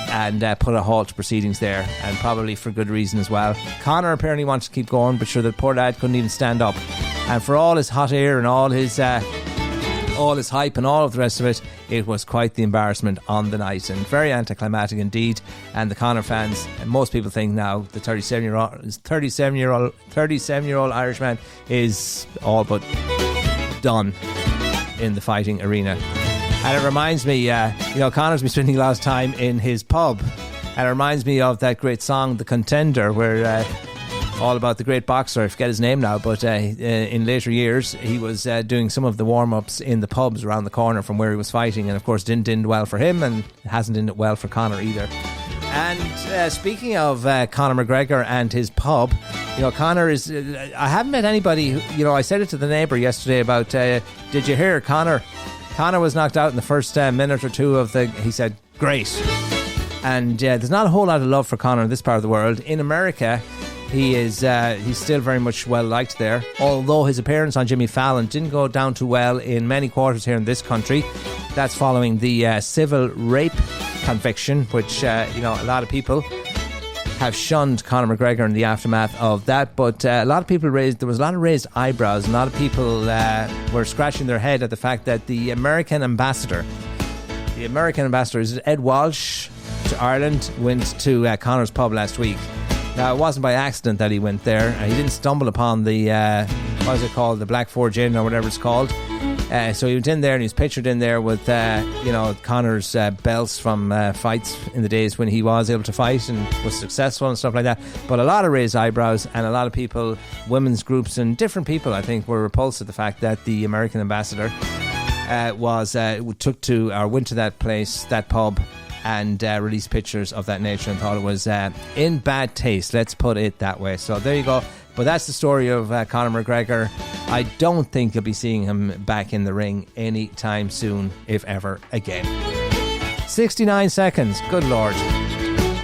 and put a halt to proceedings there, and probably for good reason as well. Conor apparently wanted to keep going, but sure, the poor lad couldn't even stand up. And for all his hot air and all his hype and all of the rest of it, it was quite the embarrassment on the night, and very anticlimactic indeed. And the Conor fans, and most people think now the 37-year-old Irishman is all but done in the fighting arena. And it reminds me, Conor's been spending a lot of time in his pub, and it reminds me of that great song, The Contender, where all about the great boxer, I forget his name now, but in later years he was doing some of the warm-ups in the pubs around the corner from where he was fighting, and of course didn't end well for him, and it hasn't ended well for Conor either. And speaking of Conor McGregor and his pub, Conor is I haven't met anybody who, I said it to the neighbour yesterday about did you hear Conor was knocked out in the first minute or two of he said great. And there's not a whole lot of love for Conor in this part of the world. In America, he's still very much well liked there, although his appearance on Jimmy Fallon didn't go down too well in many quarters here in this country. That's following the civil rape conviction, which a lot of people have shunned Conor McGregor in the aftermath of that. But there was a lot of raised eyebrows. A lot of people were scratching their head at the fact that the American ambassador is Ed Walsh to Ireland, went to Conor's pub last week. Now, it wasn't by accident that he went there. He didn't stumble upon the what is it called, the Black Forge Inn or whatever it's called. So he went in there and he was pictured in there with Conor's belts from fights in the days when he was able to fight and was successful and stuff like that. But a lot of raised eyebrows, and a lot of people, women's groups and different people, I think, were repulsed at the fact that the American ambassador went to that place, that pub, and released pictures of that nature, and thought it was in bad taste, let's put it that way. So there you go. But that's the story of Conor McGregor. I don't think you'll be seeing him back in the ring anytime soon, if ever again. 69 seconds, good lord.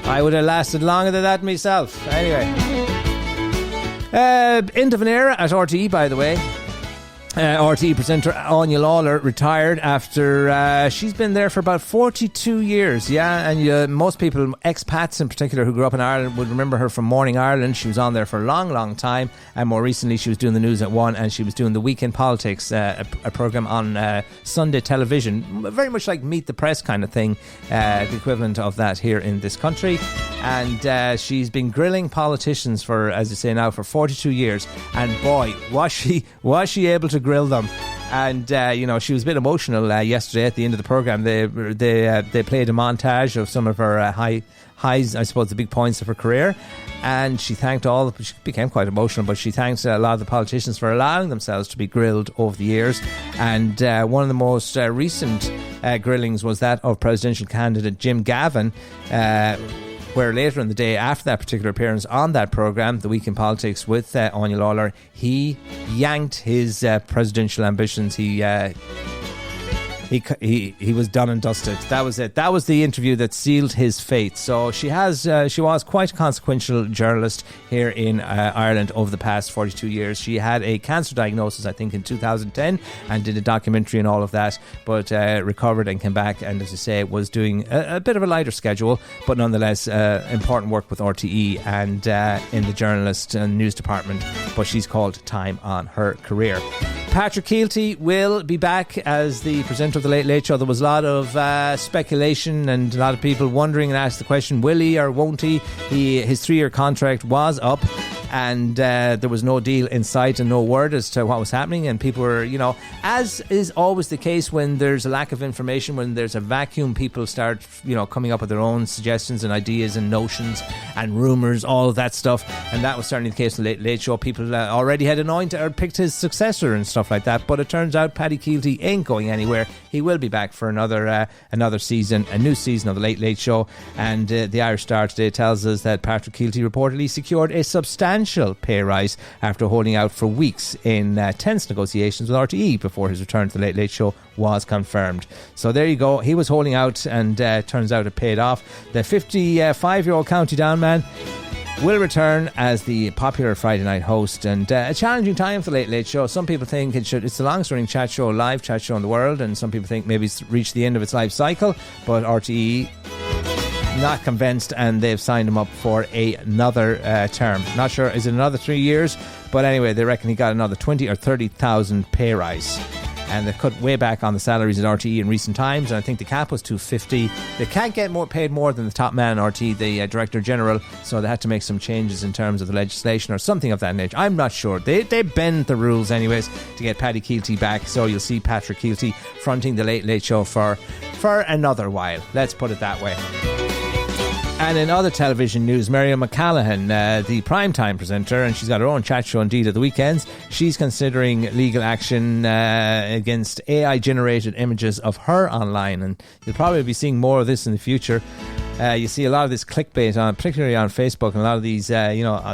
I would have lasted longer than that myself. Anyway, end of an era at RTE, by the way. RTE presenter Anya Lawler retired after she's been there for about 42 years. Yeah, and most people, expats in particular who grew up in Ireland, would remember her from Morning Ireland. She was on there for a long, long time, and more recently she was doing the news at 1, and she was doing the Weekend Politics, a programme on Sunday television, very much like Meet the Press kind of thing, the equivalent of that here in this country. And she's been grilling politicians for, as you say now, for 42 years, and boy, was she able to grill them. And she was a bit emotional yesterday at the end of the programme. They played a montage of some of her highs, I suppose, the big points of her career, and she became quite emotional, but she thanked a lot of the politicians for allowing themselves to be grilled over the years. And one of the most recent grillings was that of presidential candidate Jim Gavin, where later in the day, after that particular appearance on that programme, The Week in Politics with Anya Lawler, he yanked his presidential ambitions. He was done and dusted. That was it. That was the interview that sealed his fate. So she was quite a consequential journalist here in Ireland over the past 42 years. She had a cancer diagnosis, I think, in 2010, and did a documentary and all of that, but recovered and came back, and as I say, was doing a bit of a lighter schedule, but nonetheless important work with RTE and in the journalist and news department. But she's called time on her career. Patrick Keelty will be back as the presenter of the Late Late Show. There was a lot of speculation and a lot of people wondering and asked the question, will he or won't he? His 3-year contract was up, and there was no deal in sight and no word as to what was happening, and people were, as is always the case when there's a lack of information, when there's a vacuum, people start coming up with their own suggestions and ideas and notions and rumours, all of that stuff. And that was certainly the case in the Late Late Show. People already had anointed or picked his successor and stuff like that, but it turns out Paddy Keelty ain't going anywhere. He will be back for another season, a new season of the Late Late Show. And the Irish Star today tells us that Patrick Keelty reportedly secured a substantial pay rise after holding out for weeks in tense negotiations with RTE before his return to the Late Late Show was confirmed. So there you go. He was holding out, and turns out it paid off. The 55-year-old County Down man will return as the popular Friday night host, and a challenging time for the Late Late Show. Some people think it's the longest running live chat show in the world, and some people think maybe it's reached the end of its life cycle, but RTE not convinced, and they've signed him up for another term. Not sure, is it another 3 years? But anyway, they reckon he got another 20 or 30,000 pay rise. And they cut way back on the salaries at RTE in recent times, and I think the cap was $250. They can't get paid more than the top man in RTE, the Director General, so they had to make some changes in terms of the legislation or something of that nature. I'm not sure. They bend the rules anyways to get Paddy Keelty back, so you'll see Patrick Keelty fronting the Late Late Show for another while. Let's put it that way. And in other television news, Miriam McCallaghan, the primetime presenter, and she's got her own chat show indeed at the weekends, she's considering legal action against AI-generated images of her online, and you'll probably be seeing more of this in the future. You see a lot of this clickbait particularly on Facebook, and a lot of these,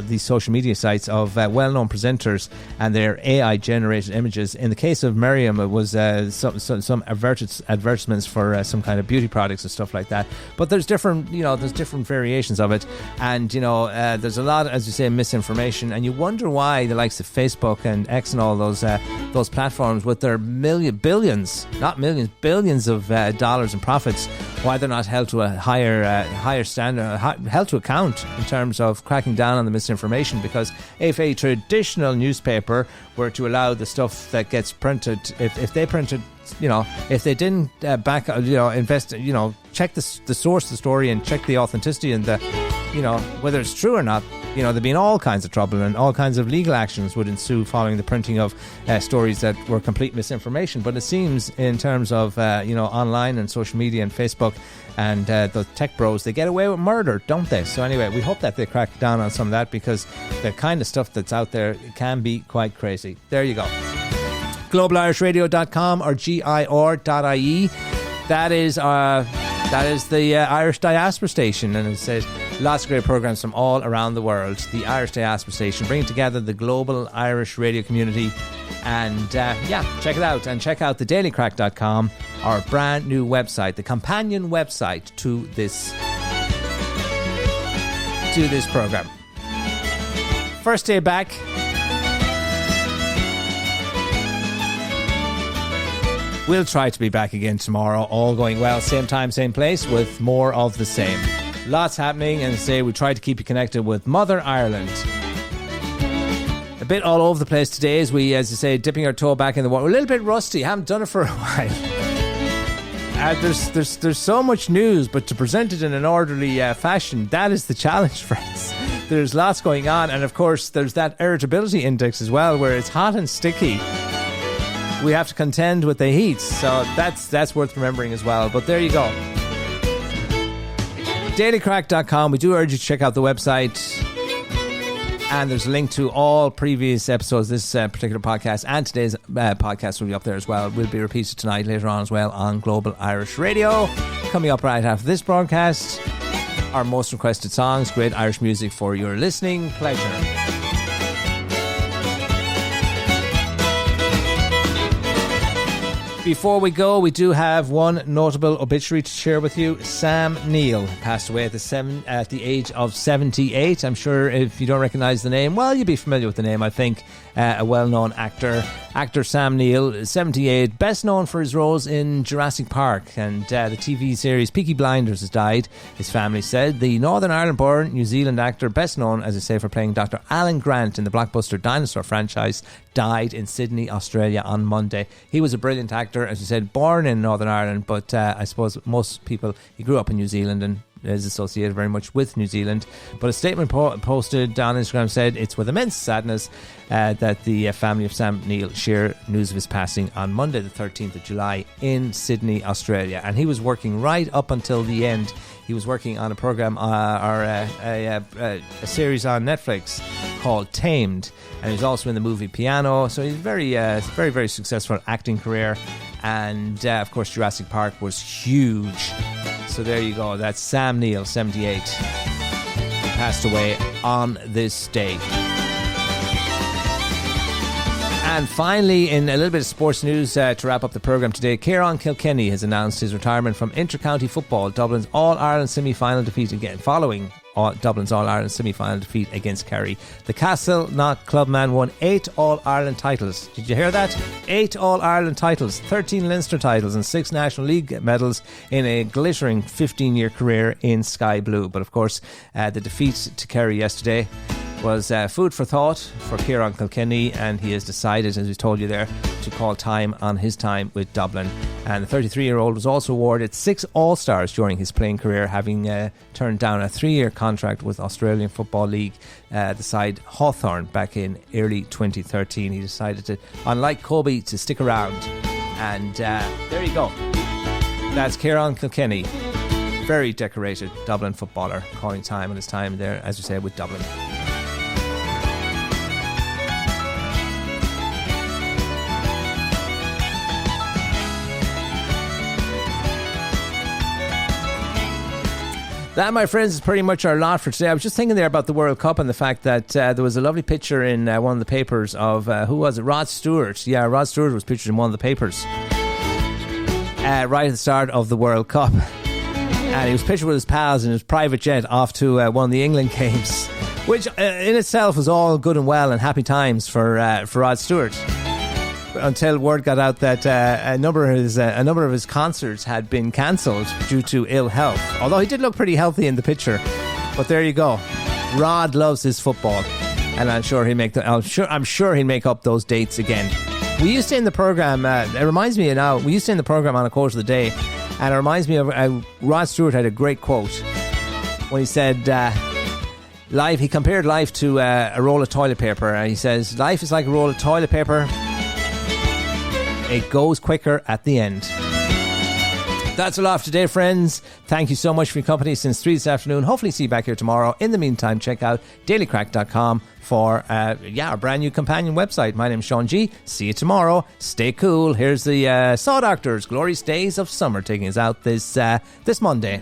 these social media sites of well-known presenters and their AI-generated images. In the case of Miriam, it was some advertisements for some kind of beauty products and stuff like that. But there's different variations of it, and there's a lot, as you say, misinformation, and you wonder why the likes of Facebook and X and all those platforms with their billions of dollars in profits, why they're not held to a higher standard, held to account in terms of cracking down on the misinformation. Because if a traditional newspaper were to allow the stuff that gets printed, if they printed, if they didn't invest, check the source of the story and check the authenticity and the, whether it's true or not, there'd be all kinds of trouble, and all kinds of legal actions would ensue following the printing of stories that were complete misinformation. But it seems, in terms of online and social media and Facebook and the tech bros, they get away with murder, don't they? So anyway, we hope that they crack down on some of that, because the kind of stuff that's out there can be quite crazy. There you go. GlobalIrishRadio.com or GIR.ie. That is the Irish Diaspora Station, and it says lots of great programs from all around the world. The Irish Diaspora Station, bringing together the global Irish radio community. And check it out, and check out thedailycrack.com, our brand new website, the companion website to this program. First day back. We'll try to be back again tomorrow, all going well, same time, same place, with more of the same. Lots happening, and we try to keep you connected with Mother Ireland. A bit all over the place today, as we, as you say, dipping our toe back in the water. We're a little bit rusty, haven't done it for a while. There's so much news, but to present it in an orderly fashion, that is the challenge, friends. There's lots going on, and of course there's that irritability index as well, where it's hot and sticky. We have to contend with the heat, so that's worth remembering as well. But there you go. Dailycrack.com. We do urge you to check out the website, and there's a link to all previous episodes. This particular podcast and today's podcast will be up there as well. Will be repeated tonight later on as well on Global Irish Radio. Coming up right after this broadcast, our most requested songs, great Irish music for your listening pleasure. Before we go, we do have one notable obituary to share with you. Sam Neill passed away at the age of 78. I'm sure if you don't recognise the name, well, you'll be familiar with the name, I think. A well-known actor. Actor Sam Neill, 78, best known for his roles in Jurassic Park, and the TV series Peaky Blinders has died, his family said. The Northern Ireland-born New Zealand actor, best known, as I say, for playing Dr. Alan Grant in the blockbuster Dinosaur franchise, died in Sydney, Australia on Monday. He was a brilliant actor, as I said, born in Northern Ireland, but I suppose most people, he grew up in New Zealand and is associated very much with New Zealand. But a statement posted on Instagram said, "It's with immense sadness that the family of Sam Neill share news of his passing on Monday the 13th of July in Sydney, Australia." And he was working right up until the end. He was working on a program a series on Netflix called Tamed, and he was also in the movie Piano. So he's very, very successful acting career. And of course Jurassic Park was huge. So there you go, that's Sam Neill, 78. He passed away on this day. And finally, in a little bit of sports news to wrap up the programme today, Kieran Kilkenny has announced his retirement from inter-county football, Dublin's All-Ireland semi-final defeat again, following Dublin's All-Ireland semi-final defeat against Kerry. The Castleknock clubman won 8 All-Ireland titles. Did you hear that? 8 All-Ireland titles, 13 Leinster titles and 6 National League medals in a glittering 15-year career in Sky Blue. But of course, the defeat to Kerry yesterday was food for thought for Kieran Kilkenny, and he has decided, as we told you there, to call time on his time with Dublin. And the 33-year-old was also awarded 6 All-Stars during his playing career, having turned down a 3-year contract with Australian Football League, the side Hawthorn, back in early 2013. He decided to, unlike Kobe, to stick around. And there you go. That's Kieran Kilkenny, very decorated Dublin footballer, calling time on his time there, as we say, with Dublin. That, my friends, is pretty much our lot for today. I was just thinking there about the World Cup and the fact that there was a lovely picture in one of the papers of, who was it? Rod Stewart. Yeah, Rod Stewart was pictured in one of the papers right at the start of the World Cup. And he was pictured with his pals in his private jet off to one of the England games, which in itself was all good and well and happy times for Rod Stewart. Until word got out that a number of his concerts had been cancelled due to ill health. Although he did look pretty healthy in the picture, but there you go. Rod loves his football, and I'm sure he'll make up those dates again. We used to end the program. It reminds me now. We used to end the program on a quote of the day, and it reminds me of Rod Stewart had a great quote when he said, "Life." He compared life to a roll of toilet paper, and he says, "Life is like a roll of toilet paper. It goes quicker at the end." That's a lot for today, friends. Thank you so much for your company since 3 this afternoon. Hopefully see you back here tomorrow. In the meantime, check out dailycrack.com for our brand new companion website. My name's Sean G. See you tomorrow. Stay cool. Here's the Saw Doctors, Glorious Days of Summer, taking us out this Monday.